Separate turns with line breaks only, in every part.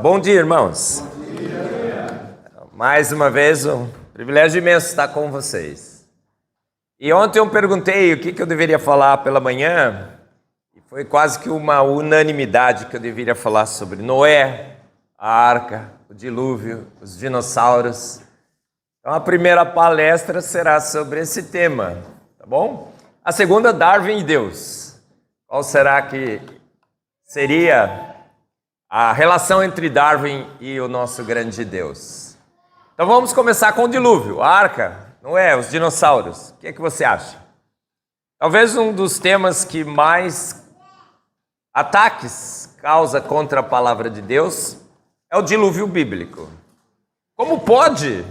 Bom dia, irmãos. Mais uma vez, um privilégio imenso estar com vocês. E ontem eu perguntei o que eu deveria falar pela manhã, e foi quase que uma unanimidade que eu deveria falar sobre Noé, a arca, o dilúvio, os dinossauros. Então a primeira palestra será sobre esse tema, tá bom? A segunda, Darwin e Deus. Qual será que seria a relação entre Darwin e o nosso grande Deus? Então vamos começar com o dilúvio, a arca, Noé, os dinossauros. O que você acha? Talvez um dos temas que mais ataques causa contra a palavra de Deus é o dilúvio bíblico. Como pode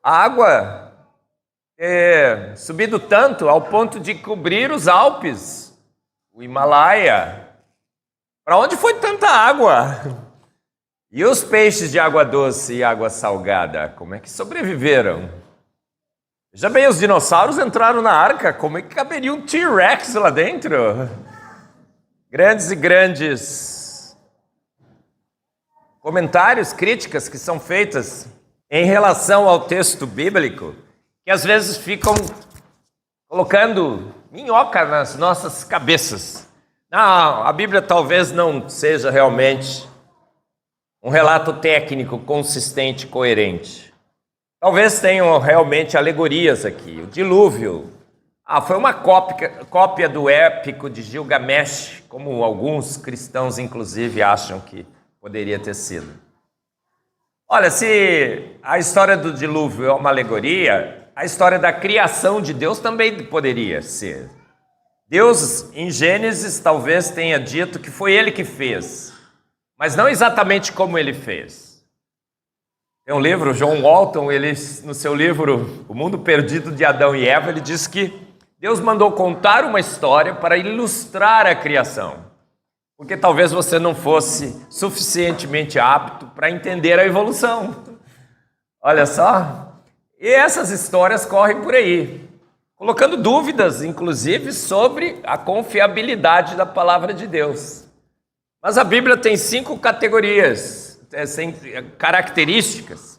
a água ter subido tanto ao ponto de cobrir os Alpes, o Himalaia? Para onde foi tanta água? E os peixes de água doce e água salgada, como é que sobreviveram? Já bem, os dinossauros entraram na arca, como é que caberia um T-Rex lá dentro? Grandes comentários, críticas que são feitas em relação ao texto bíblico, que às vezes ficam colocando minhoca nas nossas cabeças. Não, a Bíblia talvez não seja realmente um relato técnico consistente, coerente. Talvez tenham realmente alegorias aqui. O dilúvio foi uma cópia do épico de Gilgamesh, como alguns cristãos inclusive acham que poderia ter sido. Olha, se a história do dilúvio é uma alegoria, a história da criação de Deus também poderia ser. Deus, em Gênesis, talvez tenha dito que foi Ele que fez, mas não exatamente como Ele fez. Tem um livro, John Walton, ele, no seu livro O Mundo Perdido de Adão e Eva, ele diz que Deus mandou contar uma história para ilustrar a criação, porque talvez você não fosse suficientemente apto para entender a evolução. Olha só, e essas histórias correm por aí, colocando dúvidas, inclusive, sobre a confiabilidade da palavra de Deus. Mas a Bíblia tem 5 categorias, 5 características.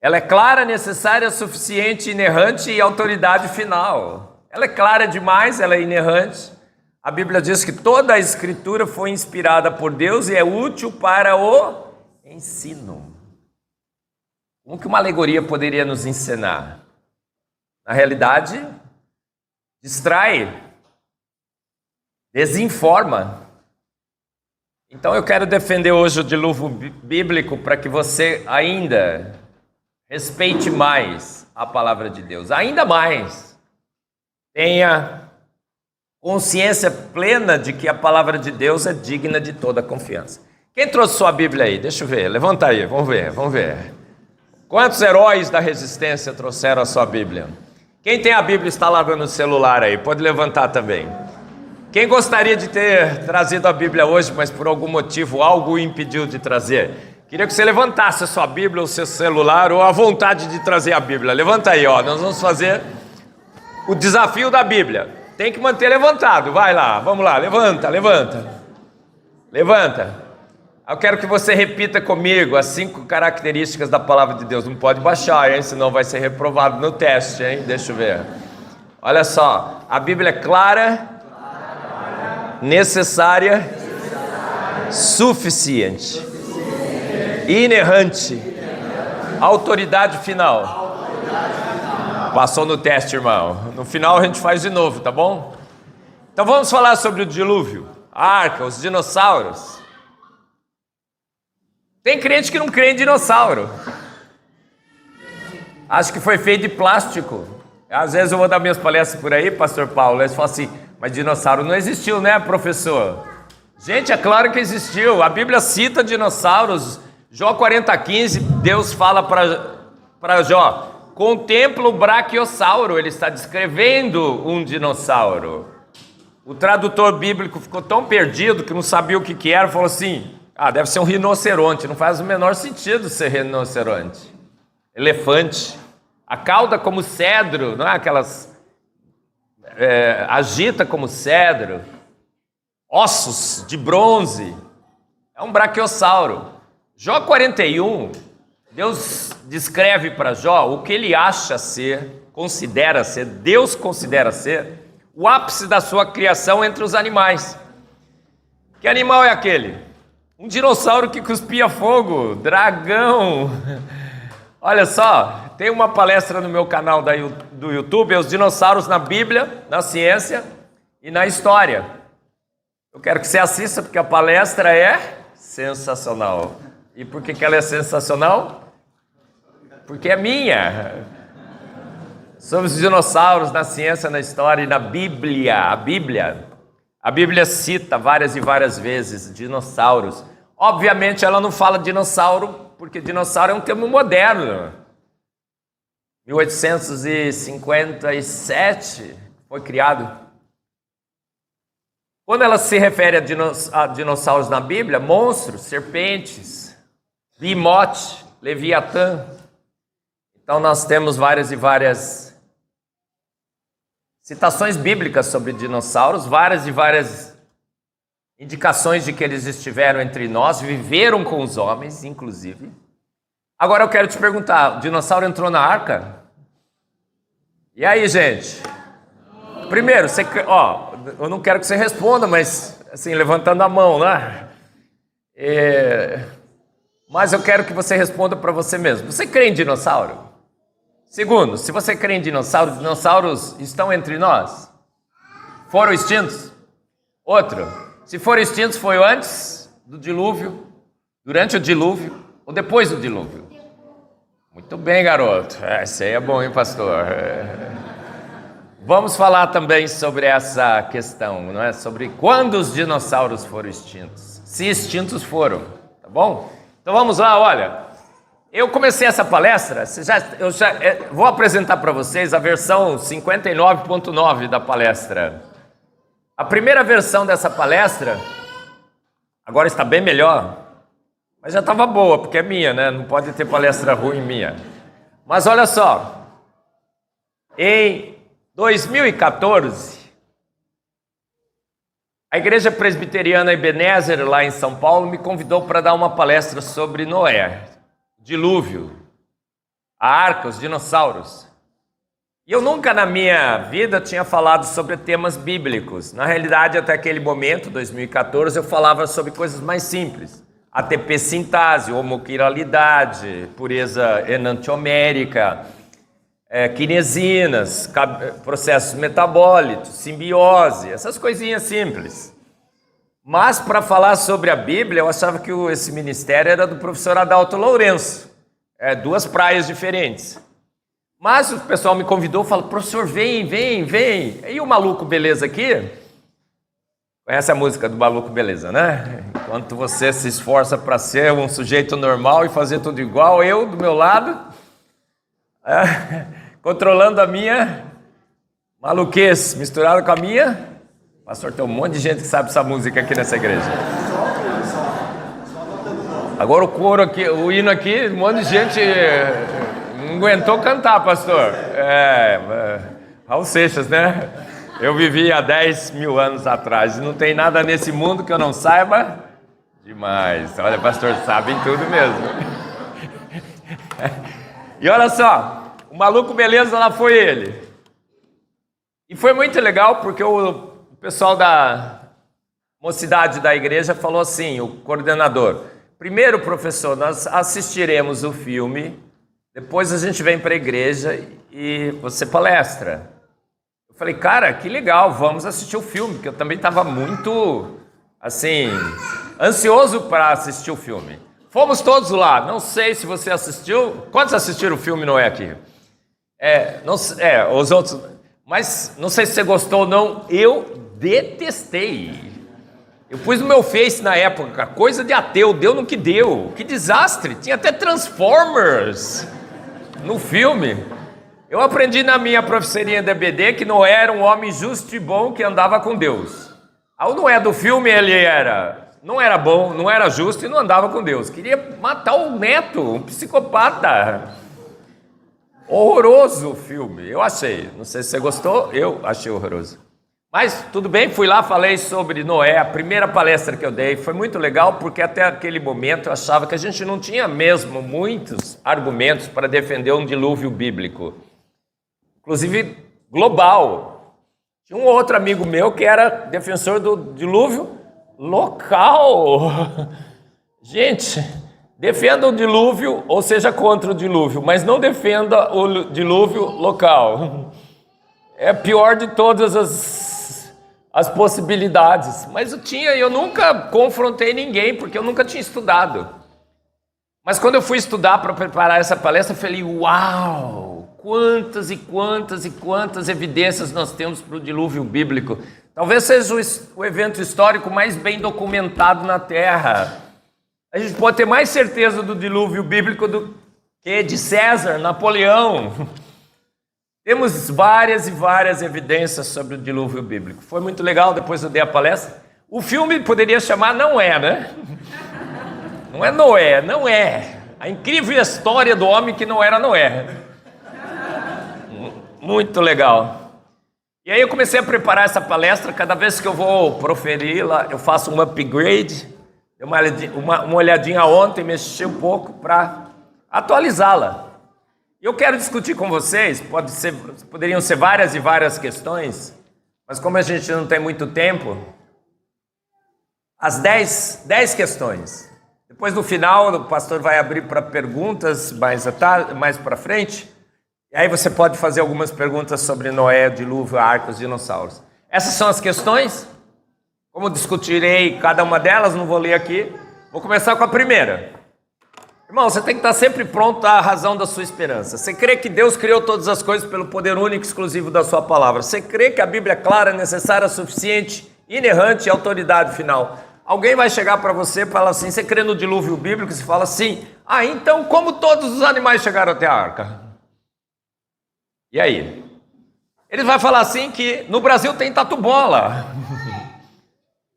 Ela é clara, necessária, suficiente, inerrante e autoridade final. Ela é clara demais, ela é inerrante. A Bíblia diz que toda a Escritura foi inspirada por Deus e é útil para o ensino. Como que uma alegoria poderia nos ensinar? Na realidade, distrai, desinforma. Então eu quero defender hoje o dilúvio bíblico para que você ainda respeite mais a palavra de Deus, ainda mais tenha consciência plena de que a palavra de Deus é digna de toda confiança. Quem trouxe sua Bíblia aí? Deixa eu ver, levanta aí, vamos ver. Quantos heróis da resistência trouxeram a sua Bíblia? Quem tem a Bíblia instalada no celular aí, pode levantar também. Quem gostaria de ter trazido a Bíblia hoje, mas por algum motivo algo o impediu de trazer? Queria que você levantasse a sua Bíblia, o seu celular, ou a vontade de trazer a Bíblia. Levanta aí, ó. Nós vamos fazer o desafio da Bíblia. Tem que manter levantado, vai lá, vamos lá, levanta. Eu quero que você repita comigo as 5 características da palavra de Deus. Não pode baixar, hein? Senão vai ser reprovado no teste, hein? Deixa eu ver. Olha só, a Bíblia é clara, necessária, suficiente, inerrante, autoridade final. Passou no teste, irmão. No final a gente faz de novo, tá bom? Então vamos falar sobre o dilúvio, a arca, os dinossauros. Tem crente que não crê em dinossauro. Acho que foi feito de plástico. Às vezes eu vou dar minhas palestras por aí, pastor Paulo, eles falam assim, mas dinossauro não existiu, né, professor? Gente, é claro que existiu. A Bíblia cita dinossauros. Jó 40:15, Deus fala para Jó, contempla o braquiossauro. Ele está descrevendo um dinossauro. O tradutor bíblico ficou tão perdido que não sabia o que era, falou assim, deve ser um rinoceronte. Não faz o menor sentido ser rinoceronte. Elefante. A cauda como cedro, não é aquelas... agita como cedro. Ossos de bronze. É um braquiossauro. Jó 41, Deus descreve para Jó o que ele acha ser, considera ser, Deus considera ser o ápice da sua criação entre os animais. Que animal é aquele? Um dinossauro que cuspia fogo, dragão. Olha só, tem uma palestra no meu canal do YouTube, os dinossauros na Bíblia, na ciência e na história. Eu quero que você assista porque a palestra é sensacional. E por que ela é sensacional? Porque é minha. Sobre os dinossauros na ciência, na história e na Bíblia. A Bíblia cita várias e várias vezes dinossauros. Obviamente ela não fala dinossauro, porque dinossauro é um termo moderno. 1857 foi criado. Quando ela se refere a dinossauros na Bíblia, monstros, serpentes, bimote, leviatã. Então nós temos várias e várias citações bíblicas sobre dinossauros, várias e várias indicações de que eles estiveram entre nós, viveram com os homens, inclusive. Agora eu quero te perguntar, o dinossauro entrou na arca? E aí, gente? Primeiro, eu não quero que você responda, mas assim, levantando a mão, né? Mas eu quero que você responda para você mesmo. Você crê em dinossauro? Segundo, se você crê em dinossauros, dinossauros estão entre nós? Foram extintos? Outro, se foram extintos, foi antes do dilúvio, durante o dilúvio ou depois do dilúvio? Muito bem, garoto. Esse aí é bom, hein, pastor? Vamos falar também sobre essa questão, não é? Sobre quando os dinossauros foram extintos. Se extintos foram, tá bom? Então vamos lá, olha. Eu comecei essa palestra, vou apresentar para vocês a versão 59.9 da palestra. A primeira versão dessa palestra, agora está bem melhor, mas já estava boa, porque é minha, né? Não pode ter palestra ruim minha. Mas olha só, em 2014, a Igreja Presbiteriana Ebenezer, lá em São Paulo, me convidou para dar uma palestra sobre Noé. Dilúvio, a arca, os dinossauros. E eu nunca na minha vida tinha falado sobre temas bíblicos. Na realidade, até aquele momento, 2014, eu falava sobre coisas mais simples. ATP sintase, homoquiralidade, pureza enantiomérica, quinesinas, processos metabólicos, simbiose, essas coisinhas simples. Mas para falar sobre a Bíblia, eu achava que esse ministério era do professor Adalto Lourenço. Duas praias diferentes. Mas o pessoal me convidou e falou, professor, vem. E o Maluco Beleza aqui? Conhece a música do Maluco Beleza, né? Enquanto você se esforça para ser um sujeito normal e fazer tudo igual, eu, do meu lado, controlando a minha maluquez, misturado com a minha... Pastor, tem um monte de gente que sabe essa música aqui nessa igreja. Agora o coro aqui, o hino aqui, um monte de gente não aguentou cantar, pastor. Raul Seixas, né? Eu vivi há 10 mil anos atrás e não tem nada nesse mundo que eu não saiba demais. Olha, pastor, sabem tudo mesmo. E olha só, o Maluco Beleza lá foi ele. E foi muito legal porque o pessoal da mocidade da igreja falou assim, o coordenador, primeiro, professor, nós assistiremos o filme, depois a gente vem para a igreja e você palestra. Eu falei, cara, que legal, vamos assistir o filme, porque eu também estava muito, assim, ansioso para assistir o filme. Fomos todos lá, não sei se você assistiu, quantos assistiram o filme Noé aqui? Os outros, mas não sei se você gostou ou não, eu detestei. Eu pus no meu Face na época, coisa de ateu, deu no que deu. Que desastre, tinha até Transformers no filme. Eu aprendi na minha professorinha de EBD que Noé era um homem justo e bom que andava com Deus. O Noé do filme, ele não era bom, não era justo e não andava com Deus. Queria matar o neto, um psicopata. Horroroso o filme, eu achei. Não sei se você gostou, eu achei horroroso. Mas tudo bem, fui lá, falei sobre Noé, a primeira palestra que eu dei. Foi muito legal porque até aquele momento eu achava que a gente não tinha mesmo muitos argumentos para defender um dilúvio bíblico. Inclusive global. Tinha um outro amigo meu que era defensor do dilúvio local. Gente, defenda o dilúvio ou seja contra o dilúvio, mas não defenda o dilúvio local. É a pior de todas as possibilidades. Mas eu nunca confrontei ninguém, porque eu nunca tinha estudado. Mas quando eu fui estudar para preparar essa palestra, eu falei, uau, quantas e quantas e quantas evidências nós temos para o dilúvio bíblico. Talvez seja o evento histórico mais bem documentado na Terra. A gente pode ter mais certeza do dilúvio bíblico do que de César, Napoleão. Temos várias e várias evidências sobre o dilúvio bíblico. Foi muito legal, depois eu dei a palestra. O filme poderia chamar Noé, né? Não é Noé, não é. A incrível história do homem que não era Noé. Muito legal. E aí eu comecei a preparar essa palestra. Cada vez que eu vou proferi-la, eu faço um upgrade. Dei uma olhadinha ontem, mexi um pouco para atualizá-la. Eu quero discutir com vocês, poderiam ser várias e várias questões, mas como a gente não tem muito tempo, as 10 questões. Depois no final o pastor vai abrir para perguntas mais para frente, e aí você pode fazer algumas perguntas sobre Noé, dilúvio, a arca, os dinossauros. Essas são as questões, como discutirei cada uma delas, não vou ler aqui, vou começar com a primeira. Irmão, você tem que estar sempre pronto à razão da sua esperança. Você crê que Deus criou todas as coisas pelo poder único e exclusivo da sua palavra. Você crê que a Bíblia é clara, necessária, suficiente, inerrante e autoridade final. Alguém vai chegar para você e falar assim, você crê no dilúvio bíblico? Você fala assim, então como todos os animais chegaram até a arca? E aí? Ele vai falar assim que no Brasil tem tatu-bola.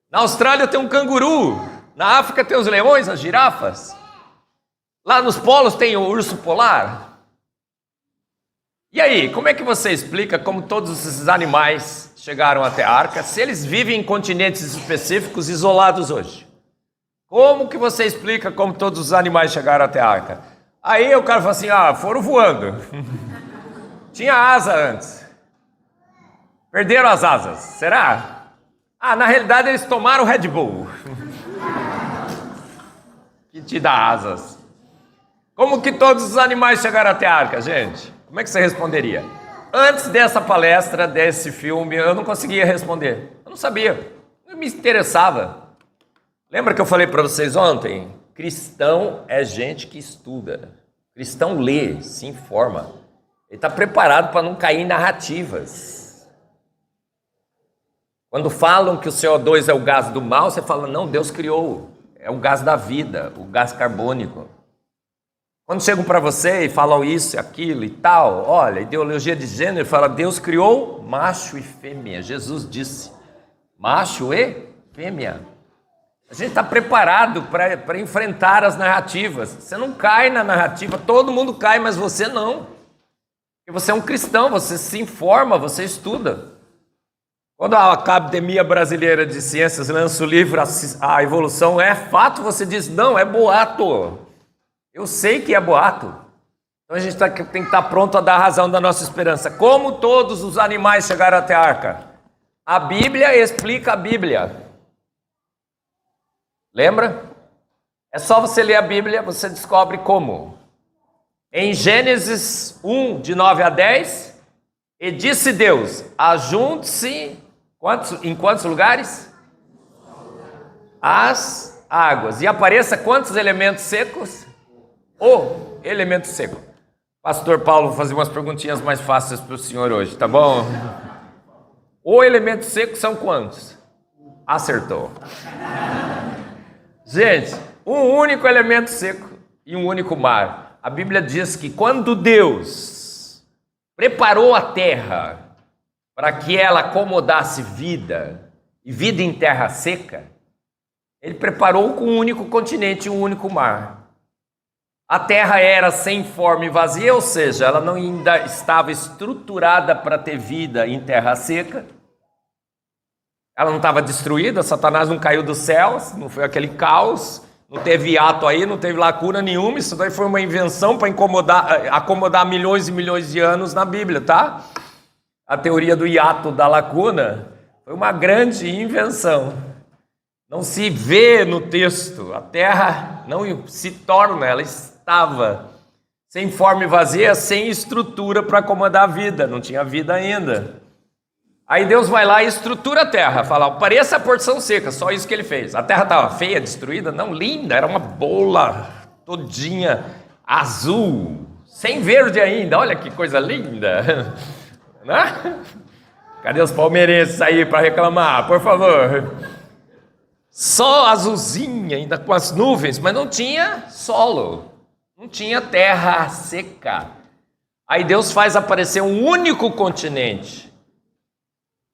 Na Austrália tem um canguru. Na África tem os leões, as girafas. Lá nos polos tem o urso polar. E aí, como é que você explica como todos esses animais chegaram até a arca, se eles vivem em continentes específicos isolados hoje? Como que você explica como todos os animais chegaram até a arca? Aí o cara fala assim, foram voando. Tinha asa antes. Perderam as asas. Será? Na realidade eles tomaram o Red Bull. Que te dá asas. Como que todos os animais chegaram até a arca, gente? Como é que você responderia? Antes dessa palestra, desse filme, eu não conseguia responder. Eu não sabia. Não me interessava. Lembra que eu falei para vocês ontem? Cristão é gente que estuda. Cristão lê, se informa. Ele está preparado para não cair em narrativas. Quando falam que o CO2 é o gás do mal, você fala, não, Deus criou. É o gás da vida, o gás carbônico. Quando chegam para você e falam isso, aquilo e tal, olha, ideologia de gênero, fala, Deus criou macho e fêmea. Jesus disse, macho e fêmea. A gente está preparado para enfrentar as narrativas. Você não cai na narrativa, todo mundo cai, mas você não. Porque você é um cristão, você se informa, você estuda. Quando a Academia Brasileira de Ciências lança o livro A Evolução é Fato, você diz, não, é boato. Eu sei que é boato. Então a gente tem que estar pronto a dar razão da nossa esperança. Como todos os animais chegaram até a arca? A Bíblia explica a Bíblia. Lembra? É só você ler a Bíblia, você descobre como. Em Gênesis 1, de 9 a 10, e disse Deus, ajunte-se, em quantos lugares? As águas. E apareça quantos elementos secos? O elemento seco. Pastor Paulo, vou fazer umas perguntinhas mais fáceis para o senhor hoje, tá bom? O elemento seco são quantos? Acertou. Gente, um único elemento seco e um único mar. A Bíblia diz que quando Deus preparou a terra para que ela acomodasse vida, e vida em terra seca, Ele preparou com um único continente e um único mar. A terra era sem forma e vazia, ou seja, ela não ainda estava estruturada para ter vida em terra seca. Ela não estava destruída, Satanás não caiu dos céus, não foi aquele caos, não teve hiato aí, não teve lacuna nenhuma. Isso daí foi uma invenção para acomodar milhões e milhões de anos na Bíblia, tá? A teoria do hiato, da lacuna, foi uma grande invenção. Não se vê no texto, a terra não se torna, ela estava sem forma e vazia, sem estrutura para acomodar a vida, não tinha vida ainda. Aí Deus vai lá e estrutura a terra, fala, pareça a porção seca, só isso que ele fez. A terra estava feia, destruída? Não, linda, era uma bola todinha azul, sem verde ainda, olha que coisa linda. Né? Cadê os palmeirenses aí para reclamar, por favor? Só azulzinha, ainda com as nuvens, mas não tinha solo, não tinha terra seca. Aí Deus faz aparecer um único continente.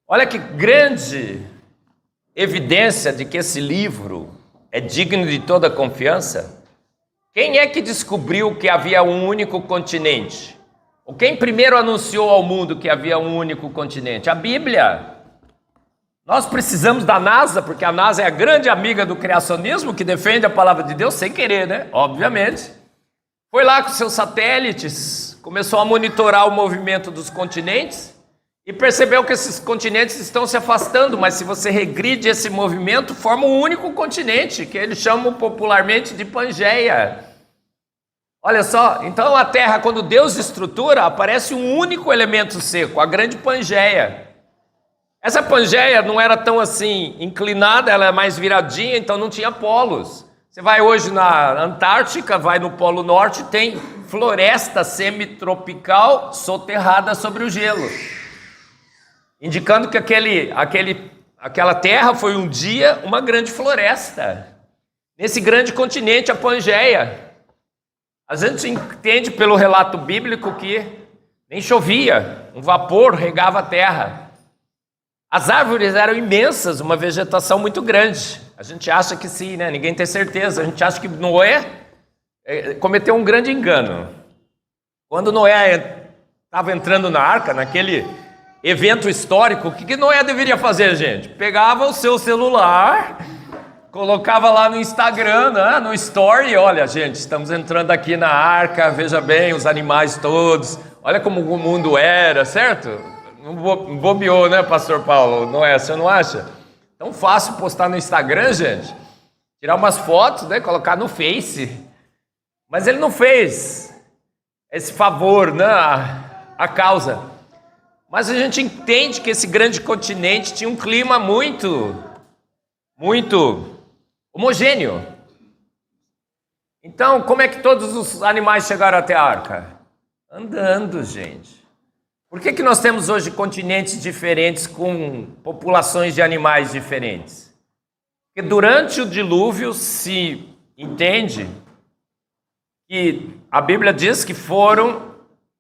Olha que grande evidência de que esse livro é digno de toda confiança. Quem é que descobriu que havia um único continente? Ou quem primeiro anunciou ao mundo que havia um único continente? A Bíblia. Nós precisamos da NASA, porque a NASA é a grande amiga do criacionismo, que defende a palavra de Deus sem querer, né? Obviamente. Foi lá com seus satélites, começou a monitorar o movimento dos continentes e percebeu que esses continentes estão se afastando, mas se você regride esse movimento, forma um único continente, que eles chamam popularmente de Pangeia. Olha só, então a Terra, quando Deus estrutura, aparece um único elemento seco, a grande Pangeia. Essa Pangeia não era tão assim inclinada, ela é mais viradinha, então não tinha polos. Você vai hoje na Antártica, vai no Polo Norte, tem floresta semitropical soterrada sobre o gelo, indicando que aquela terra foi um dia uma grande floresta. Nesse grande continente, a Pangeia. A gente entende pelo relato bíblico que nem chovia, um vapor regava a terra. As árvores eram imensas, uma vegetação muito grande. A gente acha que sim, né? Ninguém tem certeza. A gente acha que Noé cometeu um grande engano. Quando Noé estava entrando na arca, naquele evento histórico, o que Noé deveria fazer, gente? Pegava o seu celular, colocava lá no Instagram, né? No Story, olha, gente, estamos entrando aqui na arca, veja bem, os animais todos, olha como o mundo era, certo? Não bobeou, né, pastor Paulo? Não é? Você não acha? Tão fácil postar no Instagram, gente. Tirar umas fotos, né? Colocar no Face. Mas ele não fez esse favor, né? A causa. Mas a gente entende que esse grande continente tinha um clima muito homogêneo. Então, como é que todos os animais chegaram até a arca? Andando, gente. Por que nós temos hoje continentes diferentes com populações de animais diferentes? Porque durante o dilúvio se entende que a Bíblia diz que foram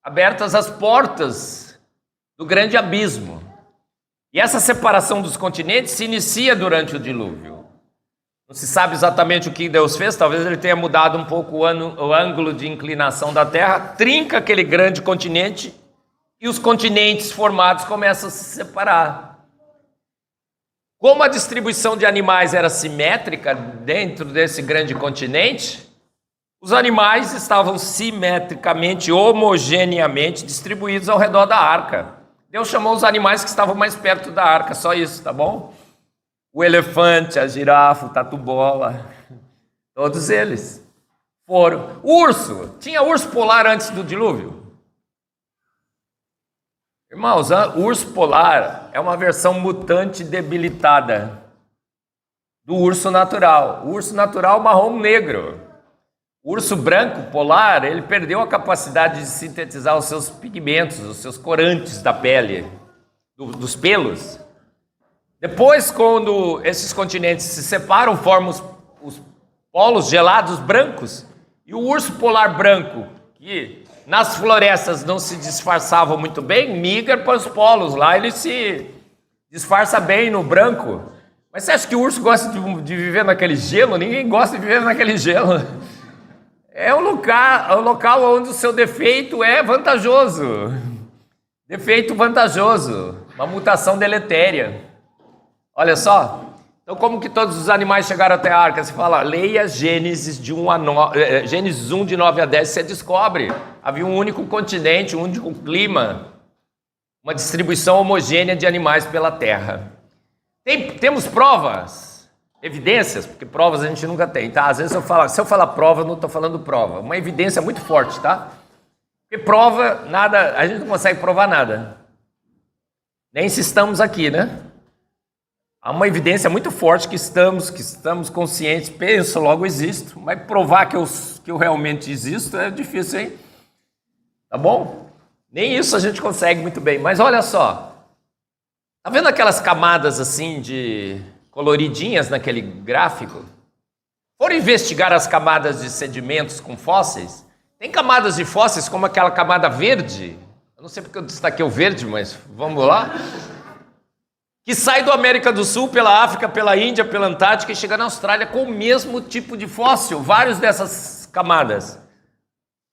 abertas as portas do grande abismo. E essa separação dos continentes se inicia durante o dilúvio. Não se sabe exatamente o que Deus fez, talvez ele tenha mudado um pouco o ângulo de inclinação da Terra, trinca aquele grande continente e os continentes formados começam a se separar. Como a distribuição de animais era simétrica dentro desse grande continente, os animais estavam simetricamente, homogeneamente distribuídos ao redor da arca. Deus chamou os animais que estavam mais perto da arca, só isso, tá bom? O elefante, a girafa, o tatu-bola, todos eles foram. O urso, tinha urso polar antes do dilúvio? Irmãos, o urso polar é uma versão mutante debilitada do urso natural. O urso natural marrom negro. O urso branco polar, ele perdeu a capacidade de sintetizar os seus pigmentos, os seus corantes da pele, dos pelos. Depois, quando esses continentes se separam, formam os polos gelados brancos, e o urso polar branco, que nas florestas não se disfarçava muito bem, migra para os polos. Lá ele se disfarça bem no branco. Mas você acha que o urso gosta de viver naquele gelo? Ninguém gosta de viver naquele gelo. É um local onde o seu defeito é vantajoso. Defeito vantajoso. Uma mutação deletéria. Olha só. Então, como que todos os animais chegaram até a arca? Você fala, leia Gênesis, Gênesis 1, de 9 a 10, você descobre. Havia um único continente, um único clima, uma distribuição homogênea de animais pela terra. Temos provas, evidências, porque provas a gente nunca tem, tá? Às vezes se eu falar prova, eu não estou falando prova. Uma evidência muito forte, tá? Porque prova, nada, a gente não consegue provar nada. Nem se estamos aqui, né? Há uma evidência muito forte que estamos conscientes, penso, logo existo, mas provar que eu realmente existo é difícil, hein? Tá bom? Nem isso a gente consegue muito bem, mas olha só, tá vendo aquelas camadas assim de coloridinhas naquele gráfico? Foram investigar as camadas de sedimentos com fósseis? Tem camadas de fósseis como aquela camada verde, eu não sei porque eu destaquei o verde, mas vamos lá, que sai da América do Sul, pela África, pela Índia, pela Antártica e chega na Austrália com o mesmo tipo de fóssil, vários dessas camadas.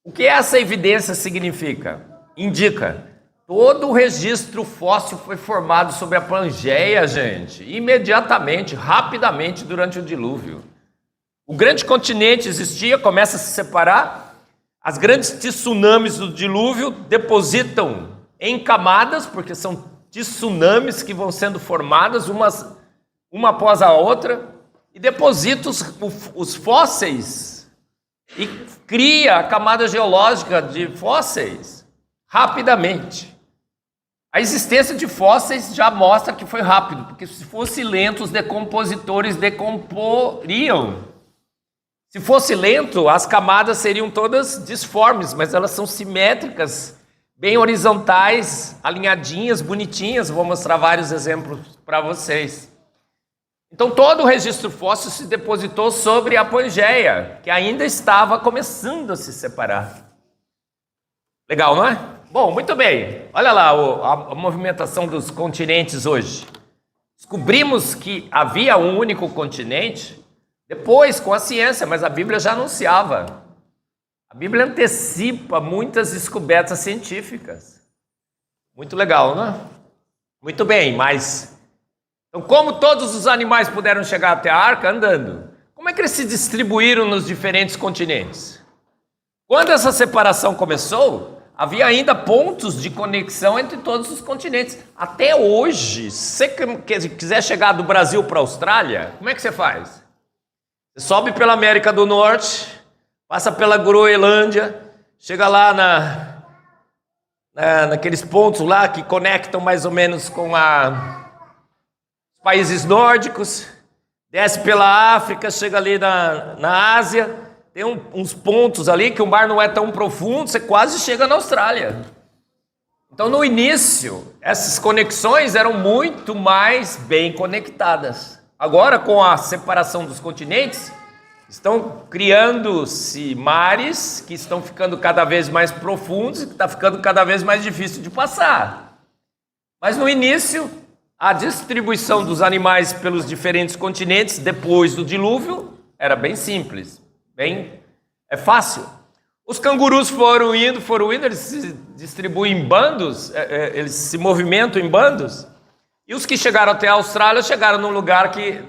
O que essa evidência significa? Indica, todo o registro fóssil foi formado sobre a Pangeia, gente, imediatamente, rapidamente durante o dilúvio. O grande continente existia, começa a se separar, as grandes tsunamis do dilúvio depositam em camadas, porque são tsunamis que vão sendo formadas uma após a outra, e deposita os fósseis e cria a camada geológica de fósseis rapidamente. A existência de fósseis já mostra que foi rápido, porque se fosse lento, os decompositores decomporiam. Se fosse lento, as camadas seriam todas disformes, mas elas são simétricas, bem horizontais, alinhadinhas, bonitinhas. Vou mostrar vários exemplos para vocês. Então, todo o registro fóssil se depositou sobre a Pangeia, que ainda estava começando a se separar. Legal, não é? Bom, muito bem. Olha lá a movimentação dos continentes hoje. Descobrimos que havia um único continente depois com a ciência, mas a Bíblia já anunciava. A Bíblia antecipa muitas descobertas científicas. Muito legal, não é? Muito bem, mas... Então, como todos os animais puderam chegar até a arca? Andando. Como é que eles se distribuíram nos diferentes continentes? Quando essa separação começou, havia ainda pontos de conexão entre todos os continentes. Até hoje, se você quiser chegar do Brasil para a Austrália, como é que você faz? Você sobe pela América do Norte, passa pela Groenlândia, chega lá naqueles pontos lá que conectam mais ou menos com os países nórdicos, desce pela África, chega ali na Ásia, tem uns pontos ali que o mar não é tão profundo, você quase chega na Austrália. Então, no início, essas conexões eram muito mais bem conectadas. Agora, com a separação dos continentes, estão criando-se mares que estão ficando cada vez mais profundos e que está ficando cada vez mais difícil de passar. Mas no início, a distribuição dos animais pelos diferentes continentes depois do dilúvio era bem simples, é fácil. Os cangurus foram indo, eles se distribuem em bandos, eles se movimentam em bandos. E os que chegaram até a Austrália chegaram num lugar que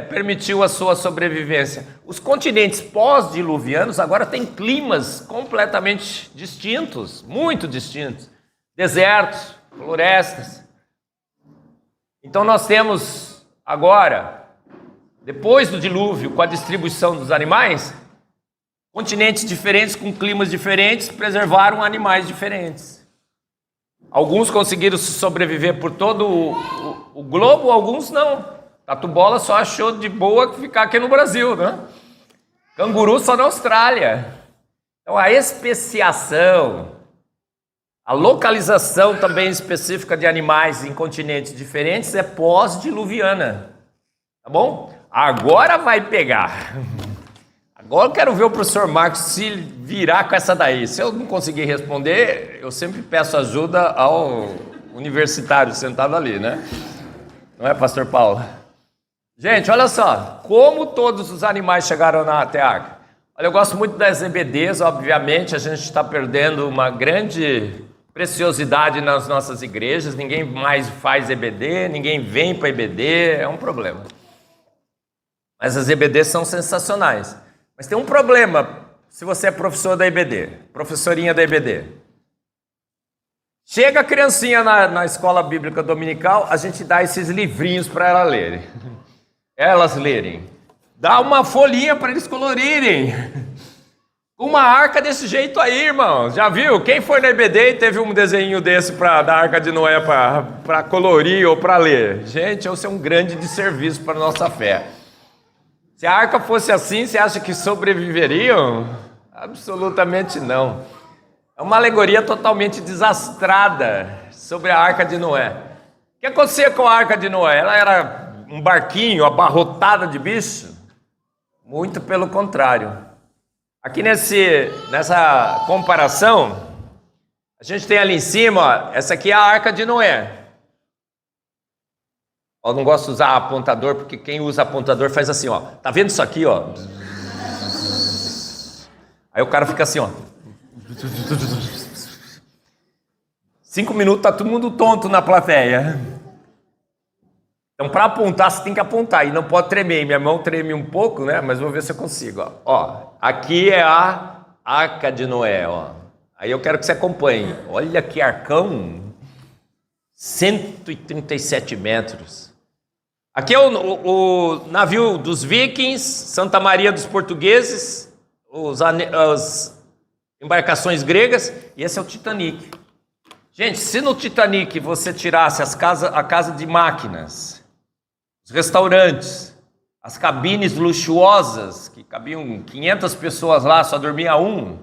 permitiu a sua sobrevivência. Os continentes pós-diluvianos agora têm climas completamente distintos, muito distintos. Desertos, florestas. Então nós temos agora, depois do dilúvio, com a distribuição dos animais, continentes diferentes com climas diferentes preservaram animais diferentes. Alguns conseguiram sobreviver por todo o globo, alguns não. Tatu Bola só achou de boa ficar aqui no Brasil, né? Canguru só na Austrália. Então a especiação, a localização também específica de animais em continentes diferentes é pós-diluviana. Tá bom? Agora vai pegar. Agora eu quero ver o professor Marcos se virar com essa daí. Se eu não conseguir responder, eu sempre peço ajuda ao universitário sentado ali, né? Não é, pastor Paulo? Gente, olha só. Como todos os animais chegaram até a arca? Olha, eu gosto muito das EBDs, obviamente. A gente está perdendo uma grande preciosidade nas nossas igrejas, ninguém mais faz EBD, ninguém vem para EBD, é um problema. Mas as EBDs são sensacionais. Mas tem um problema se você é professor da EBD, professorinha da EBD. Chega a criancinha na escola bíblica dominical, a gente dá esses livrinhos para elas lerem. Dá uma folhinha para eles colorirem. Uma arca desse jeito aí, irmão. Já viu? Quem foi na EBD e teve um desenho desse da Arca de Noé para colorir ou para ler? Gente, isso é um grande desserviço para a nossa fé. Se a arca fosse assim, você acha que sobreviveriam? Absolutamente não. É uma alegoria totalmente desastrada sobre a Arca de Noé. O que acontecia com a Arca de Noé? Ela era um barquinho abarrotada de bicho? Muito pelo contrário. Aqui nessa comparação, a gente tem ali em cima, ó, essa aqui é a Arca de Noé. Eu não gosto de usar apontador, porque quem usa apontador faz assim, ó. Tá vendo isso aqui, ó? Aí o cara fica assim, ó. 5 minutos, tá todo mundo tonto na plateia. Então, para apontar, você tem que apontar e não pode tremer. Minha mão treme um pouco, né? Mas vou ver se eu consigo. Ó, aqui é a Arca de Noé, ó. Aí eu quero que você acompanhe. Olha que arcão, 137 metros. Aqui é o navio dos vikings, Santa Maria dos portugueses, as embarcações gregas, e esse é o Titanic. Gente, se no Titanic você tirasse a casa de máquinas, os restaurantes, as cabines luxuosas, que cabiam 500 pessoas lá, só dormia um,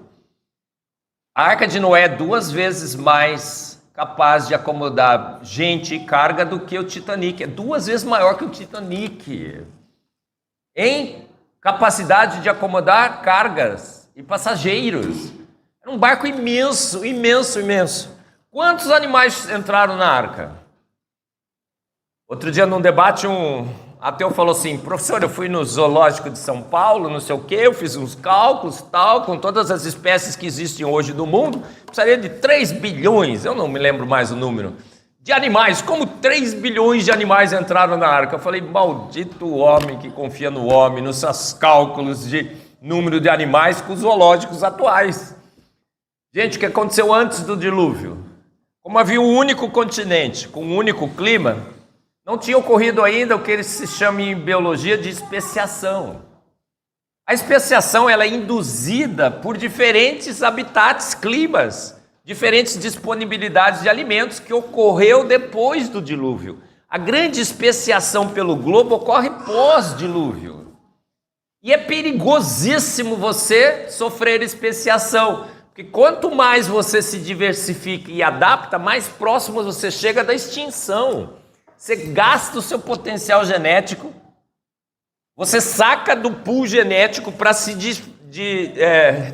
a Arca de Noé é 2 vezes mais capaz de acomodar gente e carga do que o Titanic. É 2 vezes maior que o Titanic em capacidade de acomodar cargas e passageiros. Era um barco imenso, imenso, imenso. Quantos animais entraram na arca? Outro dia, num debate, um ateu falou assim: professor, eu fui no zoológico de São Paulo, não sei o quê, eu fiz uns cálculos, tal, com todas as espécies que existem hoje no mundo, precisaria de 3 bilhões, eu não me lembro mais o número, de animais. Como 3 bilhões de animais entraram na arca? Eu falei, maldito homem que confia no homem, nos seus cálculos de número de animais com os zoológicos atuais. Gente, o que aconteceu antes do dilúvio? Como havia um único continente, com um único clima, não tinha ocorrido ainda o que eles se chamam em biologia de especiação. A especiação ela é induzida por diferentes habitats, climas, diferentes disponibilidades de alimentos que ocorreu depois do dilúvio. A grande especiação pelo globo ocorre pós-dilúvio. E é perigosíssimo você sofrer especiação, porque quanto mais você se diversifica e adapta, mais próximo você chega da extinção. Você gasta o seu potencial genético, você saca do pool genético para se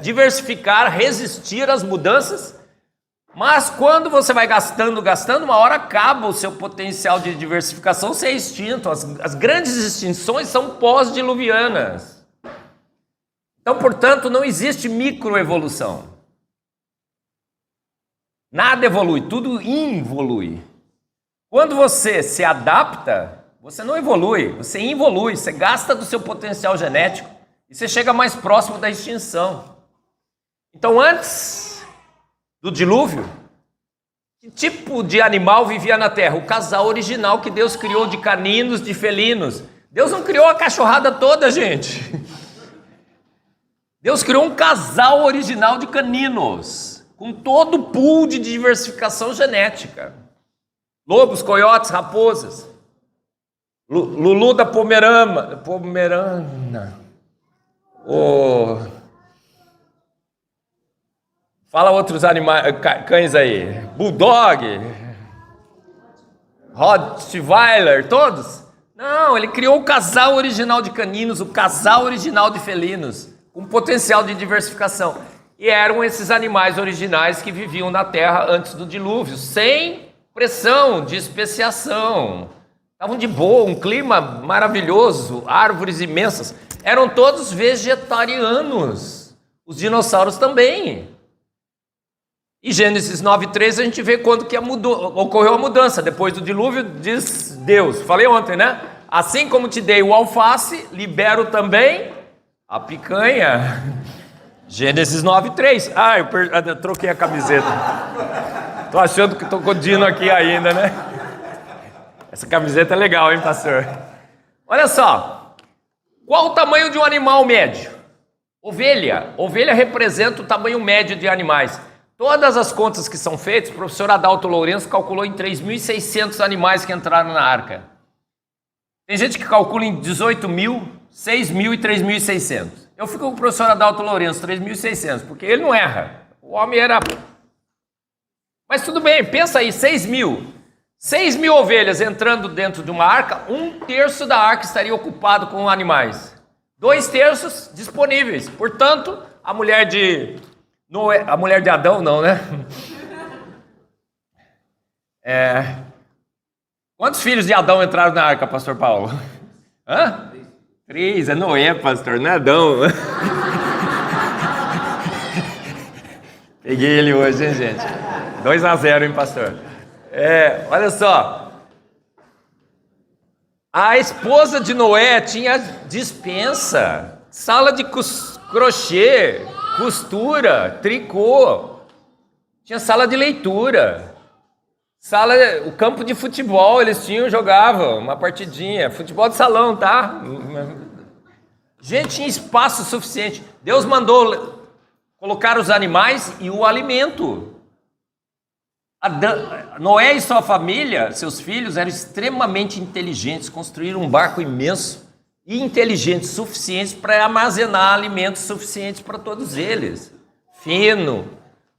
diversificar, resistir às mudanças, mas quando você vai gastando, uma hora acaba o seu potencial de diversificação, você é extinto. As grandes extinções são pós-diluvianas. Então, portanto, não existe microevolução. Nada evolui, tudo involui. Quando você se adapta, você não evolui, você involui, você gasta do seu potencial genético e você chega mais próximo da extinção. Então, antes do dilúvio, que tipo de animal vivia na Terra? O casal original que Deus criou de caninos, de felinos. Deus não criou a cachorrada toda, gente. Deus criou um casal original de caninos, com todo o pool de diversificação genética. Lobos, coiotes, raposas. Lulu da Pomerana. Fala outros animais, cães aí. Bulldog. Rottweiler, todos? Não, ele criou o casal original de caninos, o casal original de felinos, com potencial de diversificação. E eram esses animais originais que viviam na Terra antes do dilúvio, sem pressão de especiação. Estavam de boa, um clima maravilhoso, árvores imensas. Eram todos vegetarianos. Os dinossauros também. E Gênesis 9:3 a gente vê quando que ocorreu a mudança. Depois do dilúvio, diz Deus. Falei ontem, né? Assim como te dei o alface, libero também a picanha. Gênesis 9:3. Eu troquei a camiseta. Tô achando que tô com o Dino aqui ainda, né? Essa camiseta é legal, hein, pastor? Olha só. Qual o tamanho de um animal médio? Ovelha. Ovelha representa o tamanho médio de animais. Todas as contas que são feitas, o professor Adalto Lourenço calculou em 3.600 animais que entraram na arca. Tem gente que calcula em 18.000, 6.000 e 3.600. Eu fico com o professor Adalto Lourenço, 3.600, porque ele não erra. O homem era... Mas tudo bem, pensa aí, 6.000. 6.000 ovelhas entrando dentro de uma arca, 1/3 da arca estaria ocupado com animais. 2/3 disponíveis. Portanto, a mulher de Adão, não, né? Quantos filhos de Adão entraram na arca, pastor Paulo? 3, é Noé, pastor, não é Adão. Peguei ele hoje, hein, gente? 2-0, hein, pastor? Olha só. A esposa de Noé tinha despensa, sala de crochê, costura, tricô, tinha sala de leitura, o campo de futebol, eles jogavam uma partidinha, futebol de salão, tá? Gente, tinha espaço suficiente. Deus mandou colocar os animais e o alimento. Noé e sua família, seus filhos, eram extremamente inteligentes, construíram um barco imenso e inteligentes, suficientes para armazenar alimentos suficientes para todos eles. Feno,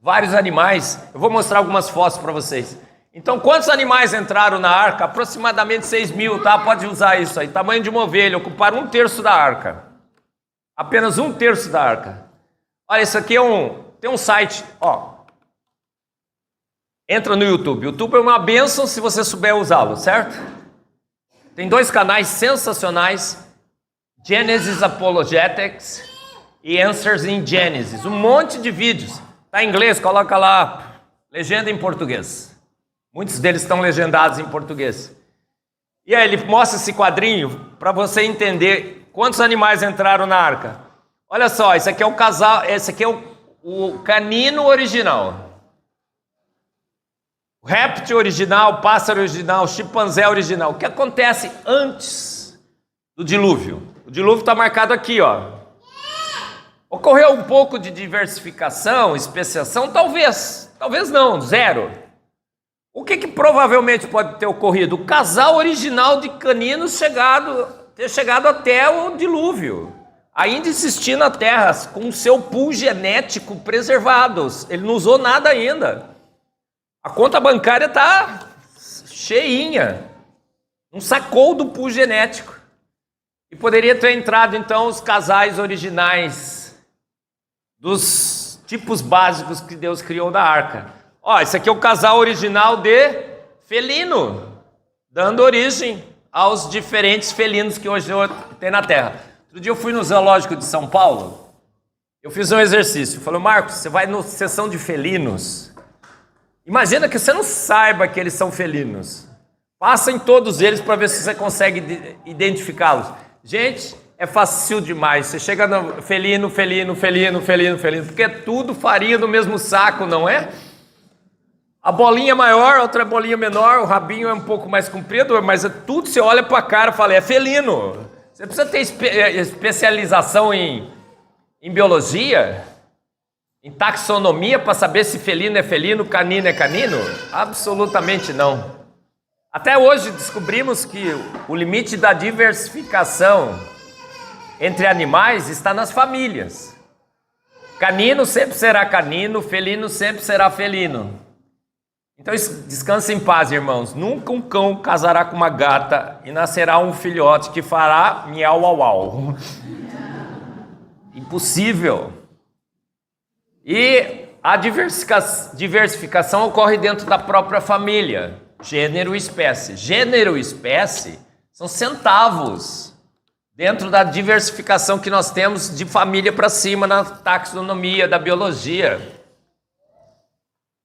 vários animais. Eu vou mostrar algumas fotos para vocês. Então, quantos animais entraram na arca? Aproximadamente 6.000, tá? Pode usar isso aí. Tamanho de uma ovelha, ocuparam 1/3 da arca. Apenas 1/3 da arca. Olha, isso aqui tem um site, ó. Entra no YouTube. O YouTube é uma bênção se você souber usá-lo, certo? Tem 2 canais sensacionais. Genesis Apologetics e Answers in Genesis. Um monte de vídeos. Tá em inglês, coloca lá. Legenda em português. Muitos deles estão legendados em português. E aí ele mostra esse quadrinho para você entender quantos animais entraram na arca. Olha só, esse aqui é o casal, esse aqui é o canino original. O réptil original, o pássaro original, o chimpanzé original. O que acontece antes do dilúvio? O dilúvio está marcado aqui, ó. Ocorreu um pouco de diversificação, especiação? Talvez. Talvez não, 0. O que provavelmente pode ter ocorrido? O casal original de caninos ter chegado até o dilúvio. Ainda existir na Terra, com o seu pool genético preservados. Ele não usou nada ainda. A conta bancária está cheinha. Não sacou do pool genético. E poderia ter entrado, então, os casais originais dos tipos básicos que Deus criou na arca. Ó, esse aqui é o casal original de felino, dando origem aos diferentes felinos que hoje tem na Terra. Outro dia eu fui no Zoológico de São Paulo, eu fiz um exercício. Falei, Marcos, você vai na seção de felinos. Imagina que você não saiba que eles são felinos. Passa em todos eles para ver se você consegue identificá-los. Gente, é fácil demais. Você chega no felino, porque é tudo farinha do mesmo saco, não é? A bolinha é maior, a outra bolinha menor, o rabinho é um pouco mais comprido, mas é tudo, você olha para a cara e fala, é felino. Você precisa ter especialização em biologia, em taxonomia, para saber se felino é felino, canino é canino? Absolutamente não. Até hoje descobrimos que o limite da diversificação entre animais está nas famílias. Canino sempre será canino, felino sempre será felino. Então descanse em paz, irmãos. Nunca um cão casará com uma gata e nascerá um filhote que fará miau au au. Impossível. E a diversificação ocorre dentro da própria família. Gênero e espécie. Gênero e espécie são centavos dentro da diversificação que nós temos de família para cima na taxonomia da biologia.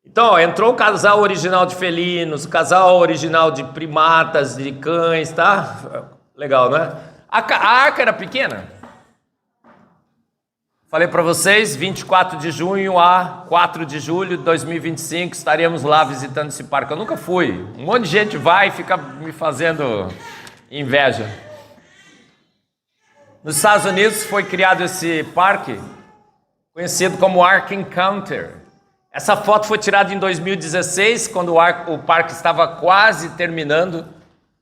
Então, ó, entrou o casal original de felinos, o casal original de primatas, de cães, tá? Legal, não é? A arca era pequena. Falei para vocês, 24 de junho a 4 de julho de 2025, estaremos lá visitando esse parque. Eu nunca fui. Um monte de gente vai e fica me fazendo inveja. Nos Estados Unidos foi criado esse parque, conhecido como Ark Encounter. Essa foto foi tirada em 2016, quando o parque estava quase terminando.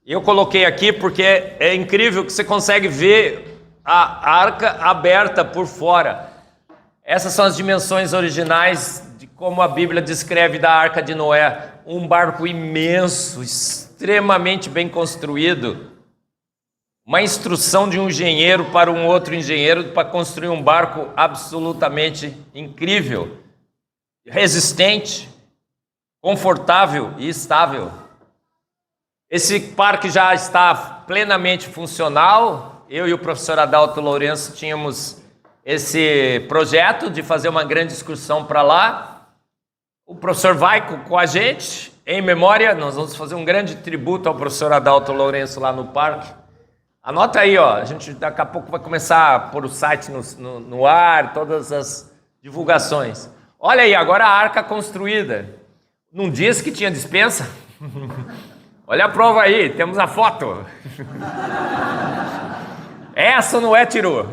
Eu coloquei aqui porque é incrível que você consegue ver a arca aberta por fora. Essas são as dimensões originais de como a Bíblia descreve da Arca de Noé. Um barco imenso, extremamente bem construído. Uma instrução de um engenheiro para um outro engenheiro para construir um barco absolutamente incrível, resistente, confortável e estável. Esse parque já está plenamente funcional. Eu e o professor Adalto Lourenço tínhamos esse projeto de fazer uma grande excursão para lá. O professor vai com a gente, em memória. Nós vamos fazer um grande tributo ao professor Adalto Lourenço lá no parque. Anota aí, ó, a gente daqui a pouco vai começar a pôr o site no ar, todas as divulgações. Olha aí, agora a arca construída. Não disse que tinha dispensa? Olha a prova aí, temos a foto. Essa não é, Tiru?